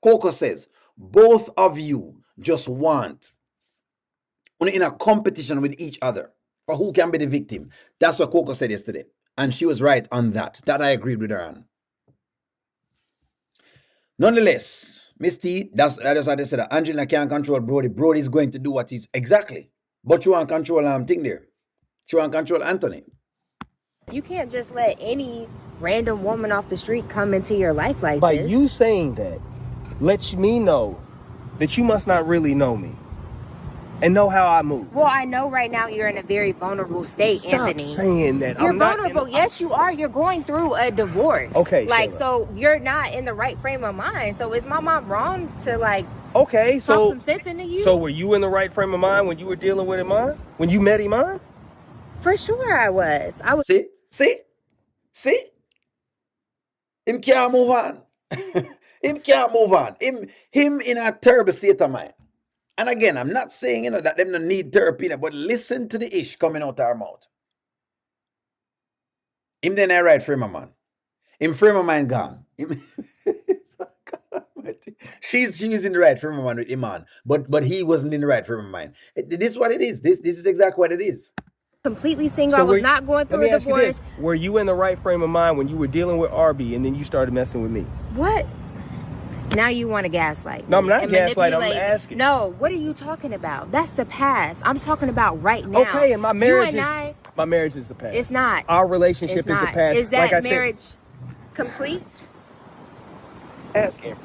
Coco says, both of you just want in a competition with each other for who can be the victim. That's what Coco said yesterday. And she was right on that. That I agreed with her on. Nonetheless, Miss T, that's what I said. Angelina can't control Brody. Brody is going to do what he's exactly. But you want control thing there. You want control Anthony. you can't just let any random woman off the street come into your life like By this. you saying that, lets me know that you must not really know me and know how I move. Well, I know right now you're in a very vulnerable state, Stop Anthony. saying that. You're I'm not vulnerable. Yes, you are. You're going through a divorce. Okay, like, Shayla. so you're not in the right frame of mind. So is my mom wrong to like Okay, talk so some sense into you? so were you in the right frame of mind when you were dealing with Iman? When you met Iman? For sure I was. See? Him can't move on. Him can't move on. Him in a terrible state of mind. And again, I'm not saying, that them don't need therapy, but listen to the ish coming out of our mouth. Him then I right frame of mind. Him frame of mind gone. She's in the right frame of mind with Iman, but he wasn't in the right frame of mind. This is what it is. This is exactly what it is. Completely single. I was not going through a divorce. Were you in the right frame of mind when you were dealing with RB and then you started messing with me? What? Now you want to gaslight me. No, I'm not and gaslighting. I'm manipulate me. asking. No, what are you talking about? That's the past. I'm talking about right now. Okay, and my marriage my marriage is the past. It's not. Our relationship It's is the not. past. Is that like I marriage said, complete? ask Amber.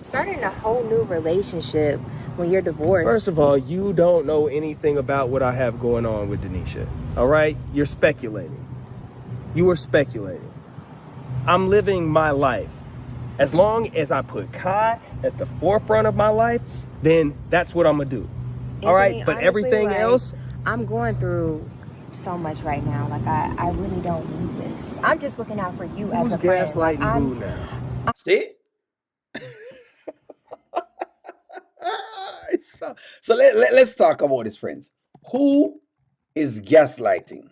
Starting a whole new relationship when you're divorced. First of all, you don't know anything about what I have going on with Dnisha. All right? You're speculating. You are speculating. I'm living my life. As long as I put Kai at the forefront of my life, then that's what I'm going to do. Anthony, all right? But honestly, everything like, else, I'm going through so much right now. Like, I really don't need this. I'm just looking out for you as a friend. who's gaslighting who now? See? So let's talk about this, friends. Who is gaslighting?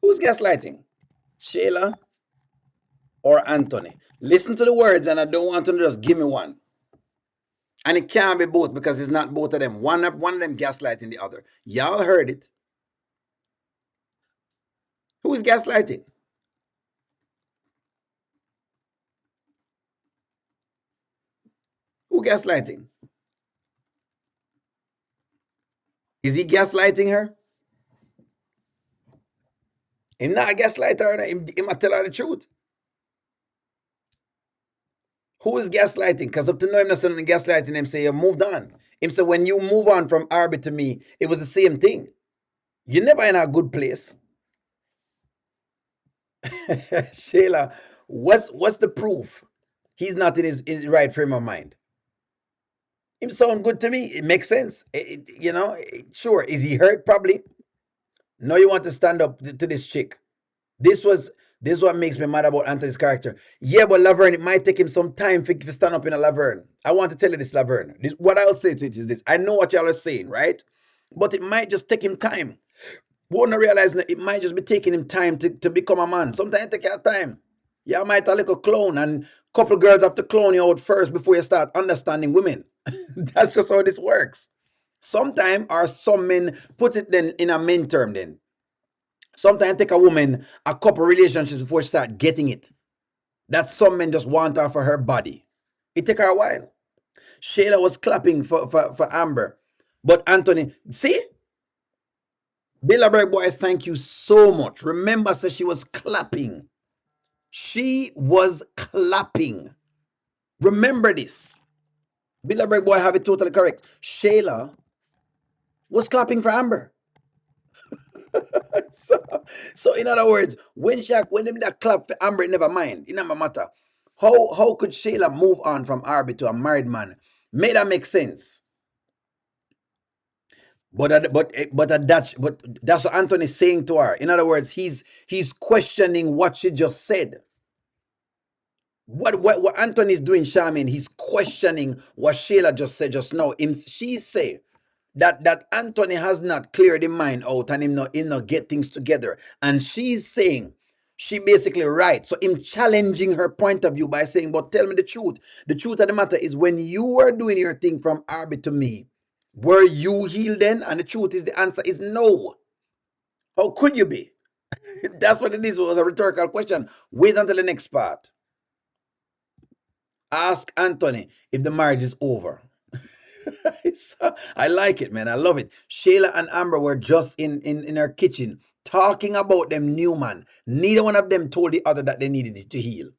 Who's gaslighting? Shayla or Anthony? Listen to the words, and I don't want to just give me one. And it can't be both because it's not both of them. One of them gaslighting the other. Y'all heard it. Who is gaslighting? Who gaslighting? Is he gaslighting her? Him not gaslight her. Him tell her the truth. Who is gaslighting? Because up to now, I'm not saying gaslighting. Him say you moved on. Him say when you move on from Arby to me, it was the same thing. You never in a good place. Shayla, what's the proof? He's not in his right frame of mind. Him sound good to me. It makes sense. Sure. Is he hurt? Probably. No, you want to stand up to this chick. This was this is what makes me mad about Anthony's character. Yeah, but Laverne, it might take him some time to stand up in a Laverne. I want to tell you this, Laverne. What I'll say to it is this. I know what y'all are saying, right? But it might just take him time. Won't realize that it might just be taking him time to become a man. Sometimes it take your time. You might a little clone and couple girls have to clone you out first before you start understanding women. That's just how this works. Sometimes or some men put it then in a men term then. Sometimes take a woman a couple relationships before she start getting it. That some men just want her for her body. It take her a while. Shayla was clapping for Amber. But Anthony, see? Bilderberg boy, thank you so much. Remember, said she was clapping. She was clapping. Remember this. Bilderberg boy have it totally correct. Shayla was clapping for Amber. So in other words, when them that clap for Amber, it never mind. It never matter. How could Shayla move on from Arby to a married man? May that make sense? But that's what Anthony's saying to her. In other words, he's questioning what she just said. What Anthony's doing, Charmaine, he's questioning what Shayla just said just now. She say that Anthony has not cleared the mind out and him not get things together. And she's saying, she basically right. So him challenging her point of view by saying, but tell me the truth. The truth of the matter is when you were doing your thing from Arby to me, were you healed then? And the truth is the answer is no. How could you be? That's what it is. It was a rhetorical question. Wait until the next part. Ask Anthony if the marriage is over. I like it, man. I love it. Shayla and Amber were just in her kitchen talking about them new man. Neither one of them told the other that they needed it to heal.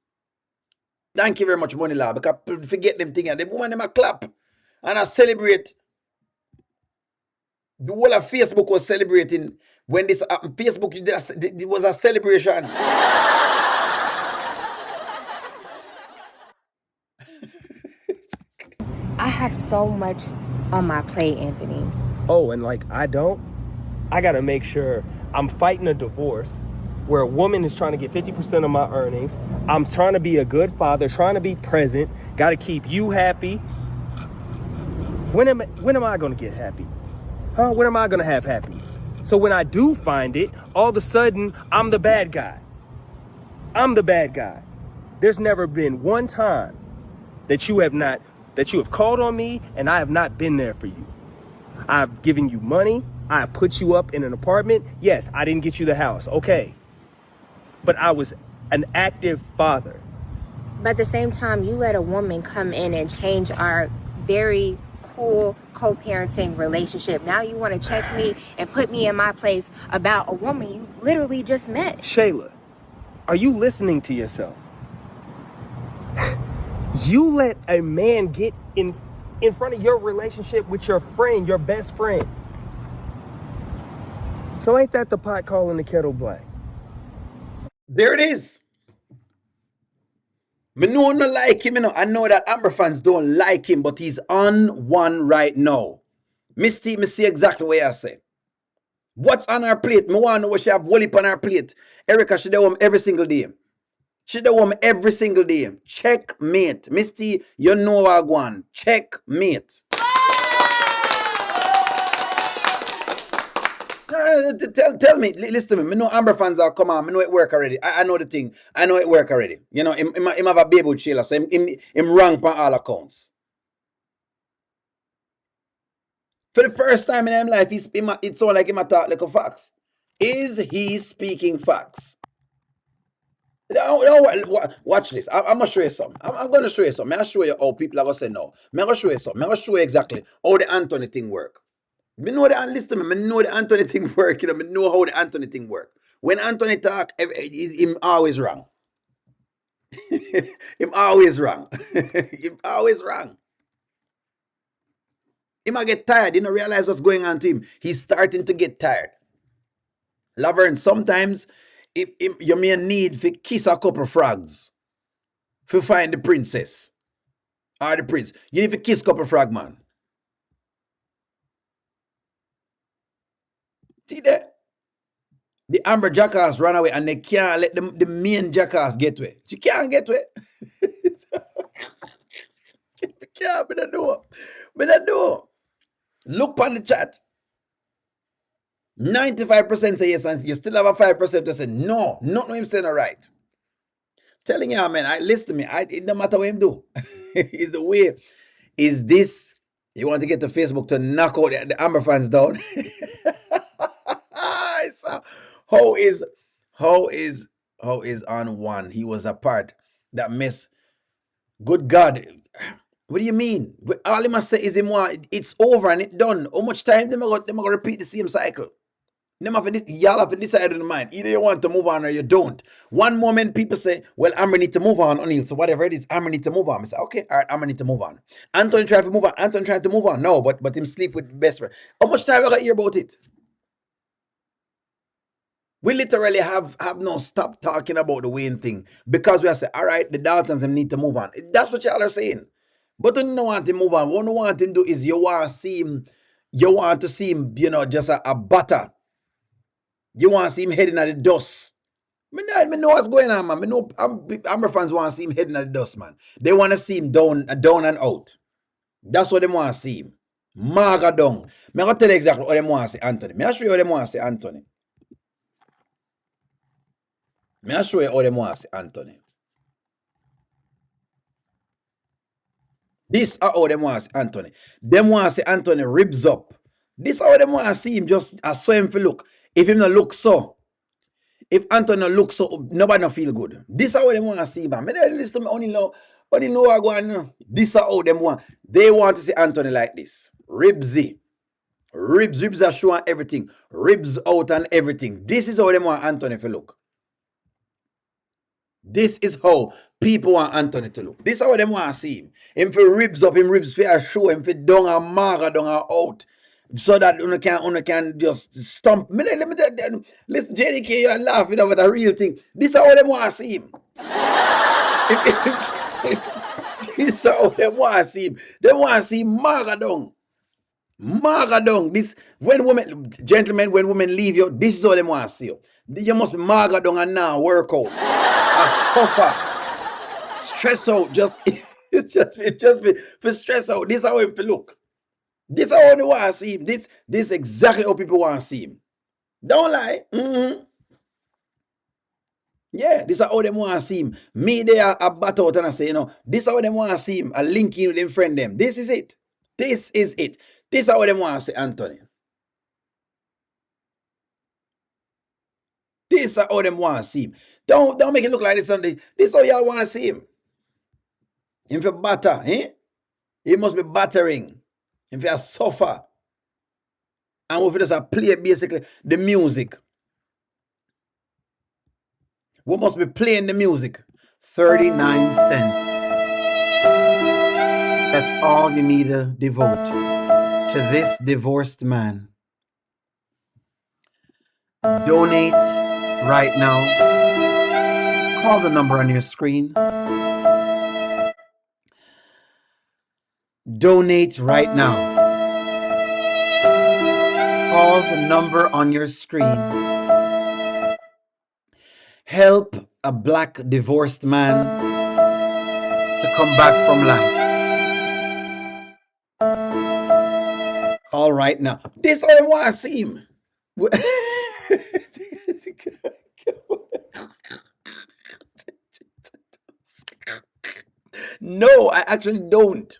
Thank you very much, Money Lab. Because forget them thing. The woman them a clap and I celebrate. The whole of Facebook was celebrating when this happened. Facebook, it was a celebration. I have so much on my plate, Anthony. Oh, and like I gotta make sure I'm fighting a divorce where a woman is trying to get 50% of my earnings. I'm trying to be a good father, trying to be present, gotta keep you happy. When am I gonna get happy? Huh? When am I gonna have happiness? So when I do find it, all of a sudden I'm the bad guy. I'm the bad guy. There's never been one time that you have called on me and I have not been there for you. I've given you money. I put you up in an apartment. Yes, I didn't get you the house. Okay. But I was an active father. But at the same time, you let a woman come in and change our very cool co-parenting relationship. Now you want to check me and put me in my place about a woman you literally just met. Shayla, are you listening to yourself? You let a man get in front of your relationship with your friend, your best friend. So ain't that the pot calling the kettle black? There it is. Me know no like him, you know. I know that Amber fans don't like him, but he's on one right now. Me see exactly what I say. What's on her plate? Me want to know what she have whole heap on her plate. Erica, she do home every single day. She do home every single day. Checkmate. Misty, you know what I want. Checkmate. Tell me, listen to me. Me know Amber fans are come on. Me know it work already. I know the thing. I know it work already. You know, him have a baby with Sheila, so him wrong on all accounts. For the first time in his life, it sound like him a talk like a facts. Is he speaking facts? Watch this. I'm gonna show you something. I'm gonna show you something. I'll show you how people are gonna say no. I'm gonna show you something. I'm gonna show you exactly how the Anthony thing work. Me know the listen to me. Me know the Anthony thing work. You know, me know how the Anthony thing work. When Anthony talk, him always wrong. Him always wrong. Him always wrong. He might get tired. He don't realize what's going on to him. He's starting to get tired. Laverne, sometimes you may need to kiss a couple frogs to find the princess or the prince. You need to kiss a couple frog, man. See that? The amber jackass run away and they can't let the main jackass get away. She can't get away. Can't, but I know. But I know. Look on the chat. 95% say yes, and you still have a 5% that say no. Not know him saying all right. Telling you, man, listen to me. It don't matter what him do. Is the way. Is this you want to get to Facebook to knock out the Amber fans down? So, how is how is how is on one? He was a part that miss. Good God. What do you mean? All he must say is him want it's over and it done. How much time them gonna repeat the same cycle? Y'all have to decide in the mind. Either you want to move on or you don't. One moment people say, well, Amber need to move on, O'Neill. So whatever it is, Amber need to move on. I say, okay, all right, Amber need to move on. Anthony trying to move on. Anthony trying to move on. No, but him sleep with best friend. How much time I got to hear about it? We literally have no stop talking about the Wayne thing because we are saying, all right, the Daltons them need to move on. That's what y'all are saying. But you don't want him move on. What you want him to do is you want to see him, just a butter. You want to see him heading at the dust. I know what's going on, man. I know Amber fans want to see him heading at the dust, man. They want to see him down and out. That's what they want to see him. Maga down. I'm going to tell you exactly what they want to see Anthony. I'm show you what they want to see Anthony. I'm show you how they want to see Anthony. This is how they want to see Anthony. Them want to see Anthony ribs up. This is how they want to see him just as so him for look. If him not look so, if Anthony looks so, nobody not feel good. This is how they want to see, man. They listen to me only know what going on. This is how them want. They want to see Anthony like this. Ribsy. Ribs are showing everything. Ribs out and everything. This is how they want Anthony to look. This is how people want Anthony to look. This is how they want to see him. Him for ribs up, him ribs for show, him for down and maga, down and out. So that you can just stomp. Let me listen, JDK, you're laughing about a real thing. This is how they want to see him. This is how they want to see him. They want to see maga down. Maga down. This gentlemen, when women leave you, this is how they want to see you. You must be maga down and now work out. Suffer. Stress out. It's just for stress out. This is how him look. This is how they want to see him. This is exactly how people want to see him. Don't lie. Yeah, this is how they want to see him. Me, they are a bat out and I say, this is how they want to see him. I link in with them friend them. This is it. This is it. This is how they want to see Anthony. This is how they want to see him. Don't make it look like this Sunday. This is how y'all want to see him. If you batter, he must be battering. If you suffer. And if you just play basically the music. We must be playing the music. 39 cents. That's all you need to devote to this divorced man. Donate right now. Call the number on your screen. Donate right now. Call the number on your screen. Help a black divorced man to come back from life. All right now. This is all I want to see him. No, I actually don't.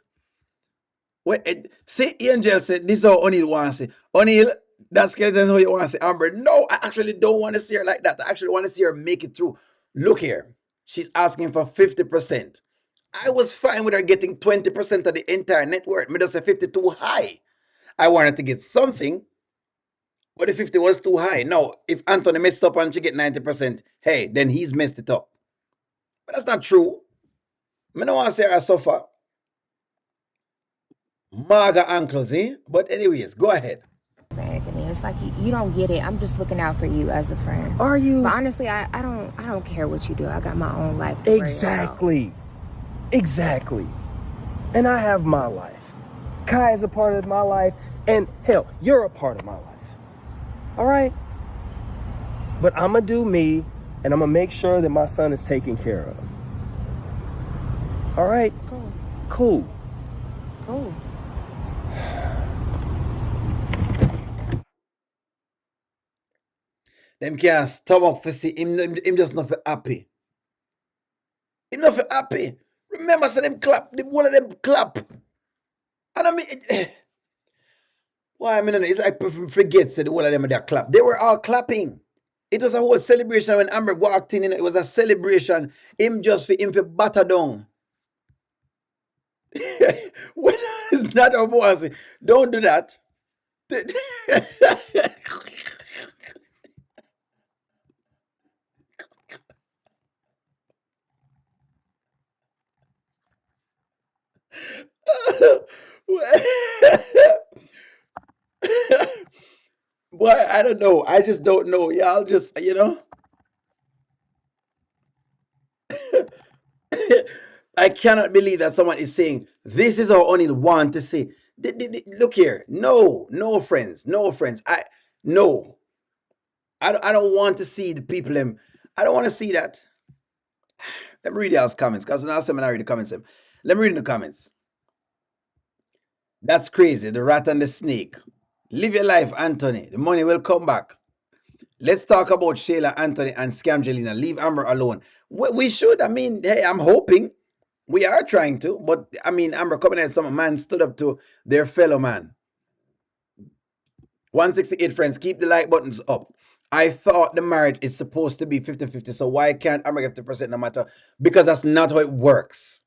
See, Angel said this is how O'Neill wants to say. O'Neill, that's how you want to say Amber. No, I actually don't want to see her like that. I actually want to see her make it through. Look here. She's asking for 50%. I was fine with her getting 20% of the entire net worth. Me just say 50 too high. I wanted to get something, but the 50 was too high. Now, if Anthony messed up and she get 90%, hey, then he's messed it up. But that's not true. I don't want to say I suffer. Maga uncles, eh? But anyways, go ahead. Anthony, it's like you don't get it. I'm just looking out for you as a friend. Are you? But honestly, I don't care what you do. I got my own life to worry about. Exactly. And I have my life. Kai is a part of my life. And hell, you're a part of my life. All right? But I'm going to do me, and I'm going to make sure that my son is taken care of. All right? Cool. Them can't stomach for see him just not for happy. Him not for happy. Remember, so them clap, one of them clap. And I mean, why I mean, it's like forget said the one of them they clap. They were all clapping. It was a whole celebration when Amber walked in. It was a celebration. Him just for him for batter down. When it's not a boss, don't do that. Boy, I don't know. I just don't know. Y'all just, I cannot believe that someone is saying this is our only want to say. Look here, no friends, no friends. No, I don't want to see the people. Them, I don't want to see that. Let me read y'all's comments because now I'm read the comments. Let me read in the comments. That's crazy. The rat and the snake. Live your life, Anthony. The money will come back. Let's talk about Shayla, Anthony, and Angelina. Leave Amber alone. We should. I mean, hey, I'm hoping. We are trying to, but I mean, Amber coming at some man stood up to their fellow man. 168 friends, keep the like buttons up. I thought the marriage is supposed to be 50-50, so why can't Amber get 50% no matter? Because that's not how it works.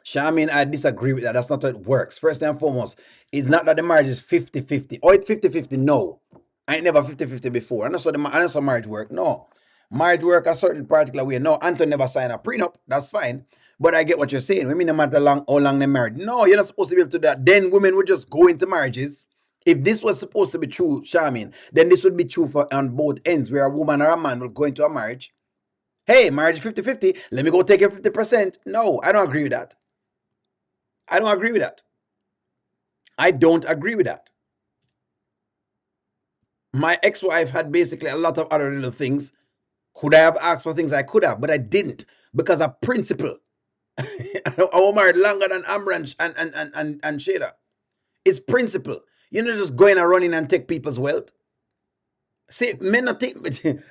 Charmaine, I disagree with that. That's not how it works. First and foremost, it's not that the marriage is 50-50. Or it's 50-50, no. I ain't never 50-50 before. I know how marriage work. No. Marriage work a certain particular way. No, Anton never signed a prenup. That's fine. But I get what you're saying. Women no matter how long they're married. No, you're not supposed to be able to do that. Then women would just go into marriages. If this was supposed to be true, Charmaine, then this would be true for on both ends, where a woman or a man will go into a marriage. Hey, marriage 50-50. Let me go take your 50%. No, I don't agree with that. I don't agree with that. I don't agree with that. My ex-wife had basically a lot of other little things. Could I have asked for things I could have, but I didn't because of principle. I was married longer than Amber and Shayla. It's principle. You're not just going and running and take people's wealth. See, men not think,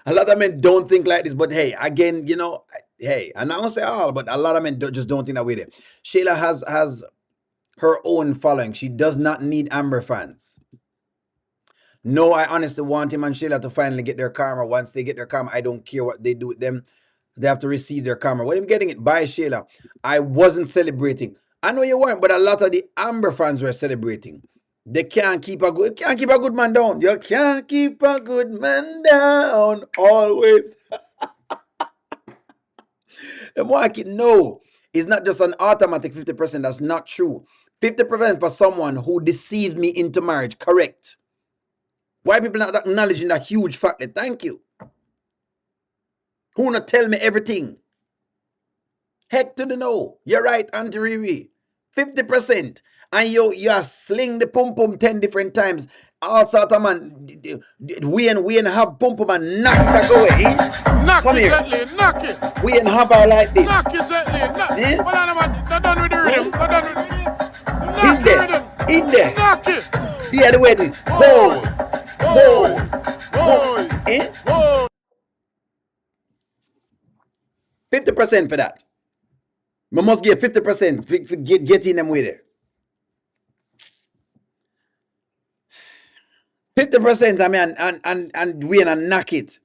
a lot of men don't think like this, but hey, again, hey, I'm not gonna say all, but a lot of men just don't think that way there. Shayla has her own following. She does not need Amber fans. No, I honestly want him and Shayla to finally get their karma. Once they get their karma, I don't care what they do with them. They have to receive their karma. When I'm getting it by Shayla, I wasn't celebrating. I know you weren't, but a lot of the Amber fans were celebrating. They can't keep a good man down. You can't keep a good man down always. The market, no. It's not just an automatic 50%. That's not true. 50% for someone who deceived me into marriage, correct. Why people not acknowledging that huge fact? Thank you. Who not tell me everything? Heck to the no. You're right, Auntie Riri. 50%. And you sling the pum pum 10 different times. All sort of man, we and have pum pum and knock that away. Eh? Knock Come it here. gently, knock it. We and have her like this. Knock it gently, knock it. Eh? Hold on, man. Not done with the rhythm. Not done with the rhythm. In Knock the there. rhythm. In there. Knock it. Yeah, the wedding. Hold. Hold. Hold. Eh? Hold. 50% for that. We must give 50% for getting them with it. 50%, I mean, and win and knock it.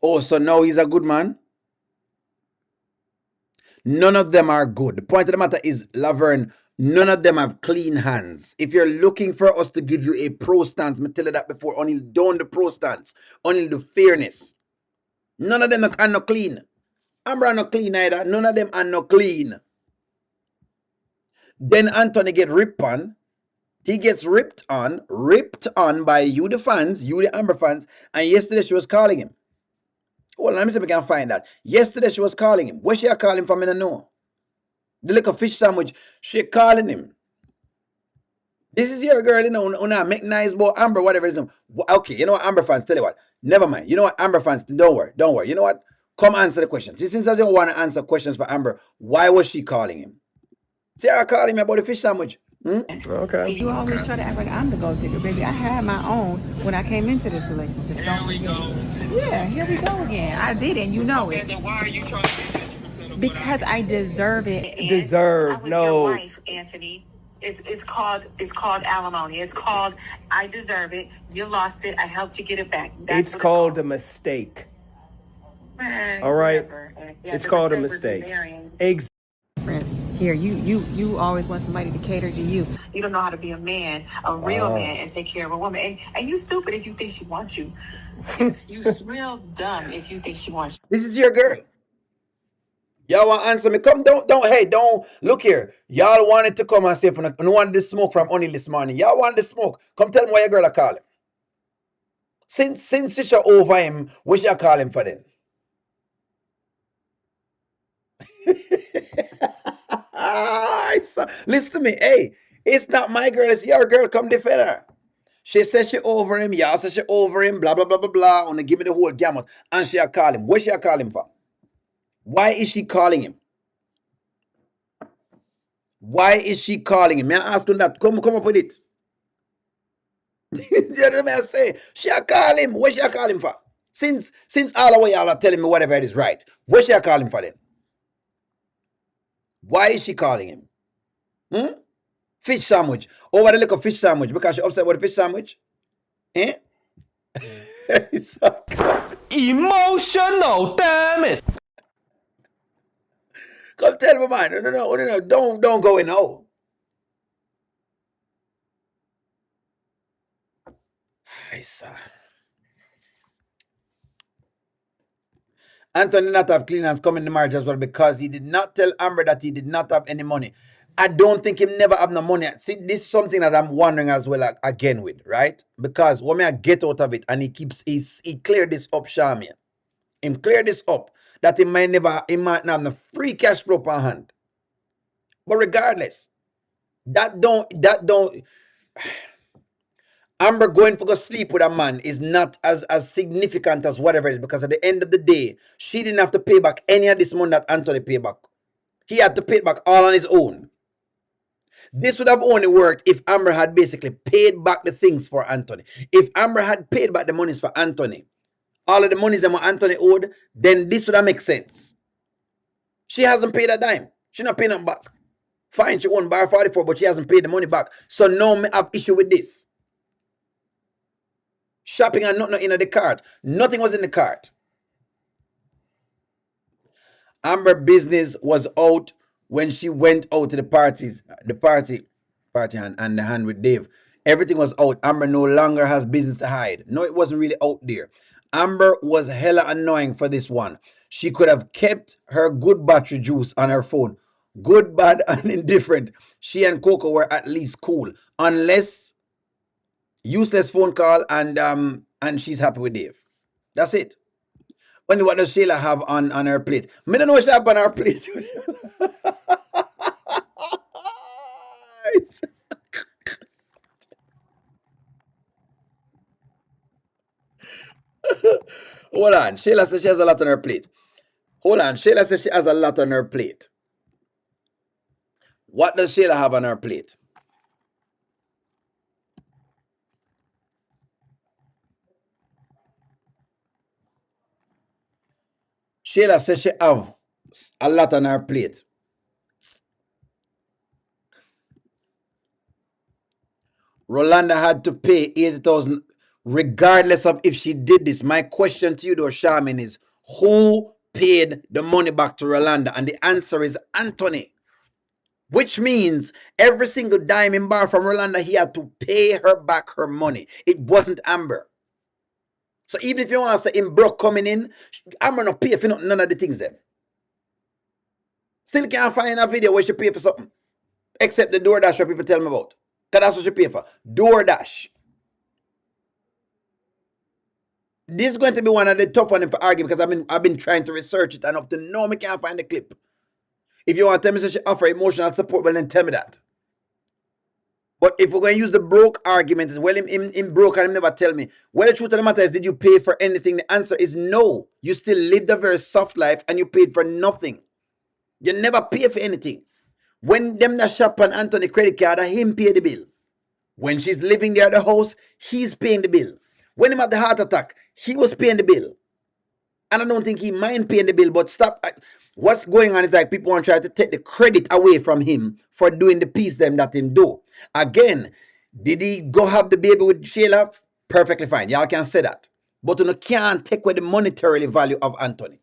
Oh, so now he's a good man? None of them are good. The point of the matter is Laverne None of them have clean hands. If you're looking for us to give you a pro stance, I tell you that before, only don't the pro stance, only the fairness. None of them are not clean. Amber are not clean either. None of them are not clean. Then Anthony get ripped on. He gets ripped on by you the fans, you the Amber fans, and yesterday she was calling him. Well, let me see if we can find that. Yesterday she was calling him. Where she are calling from? I don't know. The little fish sandwich, she calling him. This is your girl, you know, una make nice about Amber, whatever it is. Okay, you know what, Amber fans, tell you what. Never mind. You know what, Amber fans, don't worry. You know what? Come answer the question. Since I don't want to answer questions for Amber, why was she calling him? Sarah called him about the fish sandwich. Okay. You always try to act like I'm the gold digger, baby. I had my own when I came into this relationship. Here we go. Yeah, here we go again. I did, and you know it. Then why are you trying to because I deserve it. Deserve, I was no. your wife, Anthony. It's called alimony. It's called I deserve it. You lost it. I helped you get it back. It's called a mistake. All right. Yeah, it's called a mistake. Exactly. Friends, here you always want somebody to cater to you. You don't know how to be a man, a real man, and take care of a woman. And you stupid if you think she wants you. You real dumb if you think she wants you. This is your girl. Y'all want to answer me? Come, don't look here. Y'all wanted to come and say, no wanted the smoke from Only this morning. Y'all want the smoke. Come tell me why your girl are calling. Since she over him, what she call him for then? Listen to me. Hey, it's not my girl, it's your girl. Come defend her. She said she over him. Y'all said she over him. Blah, blah, blah, blah, blah. And give me the whole gamut. And she call him. What she call him for? Why is she calling him? Why is she calling him? May I ask you that? Come up with it. You know what I say? She call him. What she call him for? Since all of y'all are telling me whatever it is right, what she call him for then? Why is she calling him? Fish sandwich. Over the little fish sandwich because she upset with the fish sandwich? Eh? Emotional, damn it. Come tell me, man. No. Don't go in now. Anthony not have clean hands come in the marriage as well because he did not tell Amber that he did not have any money. I don't think he never have no money. See, this is something that I'm wondering as well again with, right? Because what may I get out of it, and he cleared this up, Charmian. Him clear this up that he might not have the free cash flow per hand. But regardless, that don't Amber going for go sleep with a man is not as significant as whatever it is because at the end of the day, she didn't have to pay back any of this money that Anthony paid back. He had to pay it back all on his own. This would have only worked if Amber had basically paid back the things for Anthony. If Amber had paid back the monies for Anthony, all of the monies that Anthony owed, then this would have make sense. She hasn't paid a dime. She not paying them back. Fine, she owned bar 44, but she hasn't paid the money back. So now I have issue with this. Shopping and nothing in the cart. Nothing was in the cart. Amber business was out when she went out to the party and the hand with Dave. Everything was out. Amber no longer has business to hide. No, it wasn't really out there. Amber was hella annoying for this one. She could have kept her good battery juice on her phone. Good, bad, and indifferent. She and Coco were at least cool. Unless useless phone call and she's happy with Dave. That's it. Only what does Shayla have on her plate? Me don't know what she have on her plate. Hold on. Shayla says she has a lot on her plate. Hold on. Shayla says she has a lot on her plate. What does Shayla have on her plate? Shayla says she have a lot on her plate. Rolanda had to pay 80,000 regardless of if she did this. My question to you though, Charmin, is who paid the money back to Rolanda? And the answer is Anthony. which means every single dime in bar from Rolanda, he had to pay her back her money. It wasn't Amber. So even if you want to say him broke coming in, Amber not pay for none of the things then. Still can't find a video where she pay for something. Except the DoorDash where people tell me about. Because that's what she pay for. DoorDash. This is going to be one of the tough ones for arguing because I've been trying to research it and up to now I can't find the clip. If you want to tell me that she offer emotional support, well then tell me that. But if we're going to use the broke argument, is well, him broke and him never tell me. Well, the truth of the matter is, did you pay for anything? The answer is no. You still lived a very soft life and you paid for nothing. You never pay for anything. When them that shop on Anthony credit card, him pay the bill. When she's living there at the house, he's paying the bill. When him had the heart attack, he was paying the bill. And I don't think he mind paying the bill, but stop. What's going on is like people want to try to take the credit away from him for doing the piece them that him do. Again, did he go have the baby with Shayla? Perfectly fine. Y'all can say that. But you can't take away the monetary value of Anthony.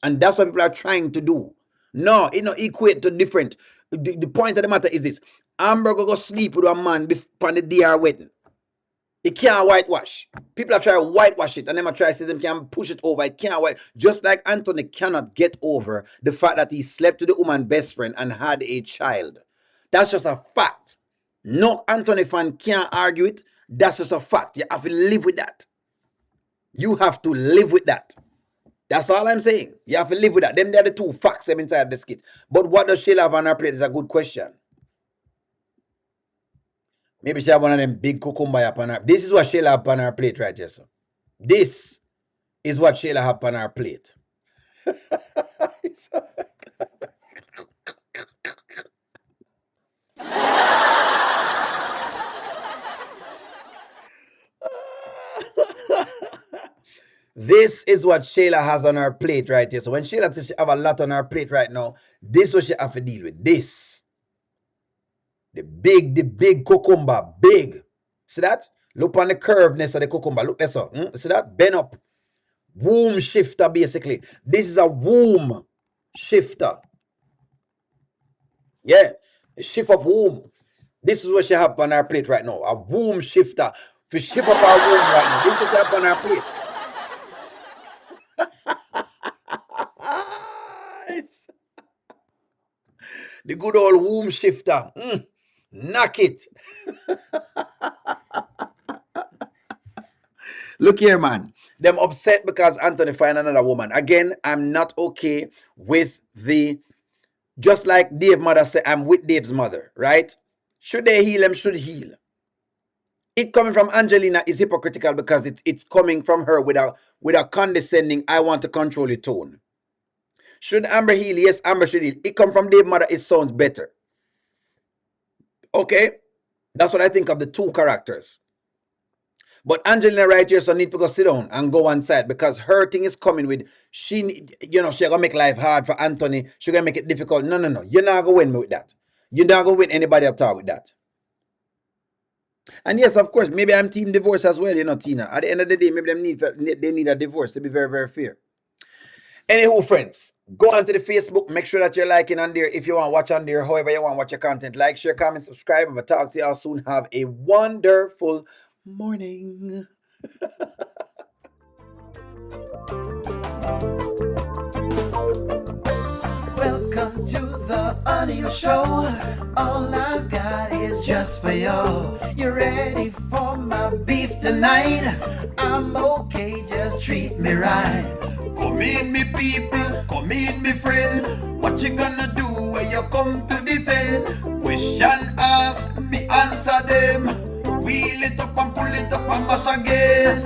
And that's what people are trying to do. No, it not equate to different. The point of the matter is this. Amber go sleep with a man on the day of her wedding. It can't whitewash. People have tried to whitewash it and them try to say them can push it over. It can't white. Just like Anthony cannot get over the fact that he slept with the woman's best friend and had a child. That's just a fact. No Anthony fan can't argue it. That's just a fact. You have to live with that. You have to live with that. That's all I'm saying. You have to live with that. Them, they're the two facts them inside the skit. But what does Shayla have on her plate is a good question. Maybe she have one of them big cucumber upon her. This is what Shayla have on her plate right here, sir. This is what Shayla have on her plate. This is what Shayla has on her plate right here. So when Shayla says she have a lot on her plate right now, this is what she have to deal with. This. The big cucumber. Big. See that? Look on the curveness of the cucumber. Look there, sir. See that? Bend up. Womb shifter, basically. This is a womb shifter. Yeah. A shift up womb. This is what she have on her plate right now. A womb shifter. To shift up her womb right now. This is what she have on her plate. The good old womb shifter. Knock it. Look here, man. Them upset because Anthony find another woman. Again, I'm not okay with the... Just like Dave's mother said, I'm with Dave's mother, right? Should they heal him? Should heal. It coming from Angelina is hypocritical because it's coming from her with a condescending, I want to control your tone. Should Amber heal? Yes, Amber should heal. It come from Dave's mother, it sounds better. Okay? That's what I think of the two characters. But Angelina right here, so need to go sit down and go one side because her thing is coming with, she gonna make life hard for Anthony. She gonna make it difficult. No. You're not gonna win me with that. You're not gonna win anybody at all with that. And yes, of course, maybe I'm team divorce as well, Tina. At the end of the day, maybe they need a divorce to be very, very fair. Anywho, friends, go onto the Facebook. Make sure that you're liking on there if you want to watch on there. However you want to watch your content. Like, share, comment, subscribe. And I'll talk to y'all soon. Have a wonderful morning. Welcome to the audio show. All I've got is just for you. You ready for my beef tonight? I'm okay, just treat me right. Come in, me people, come in, me friend. What you gonna do when you come to defend? Question ask, me answer them. Wheel it up and pull it up and mash again.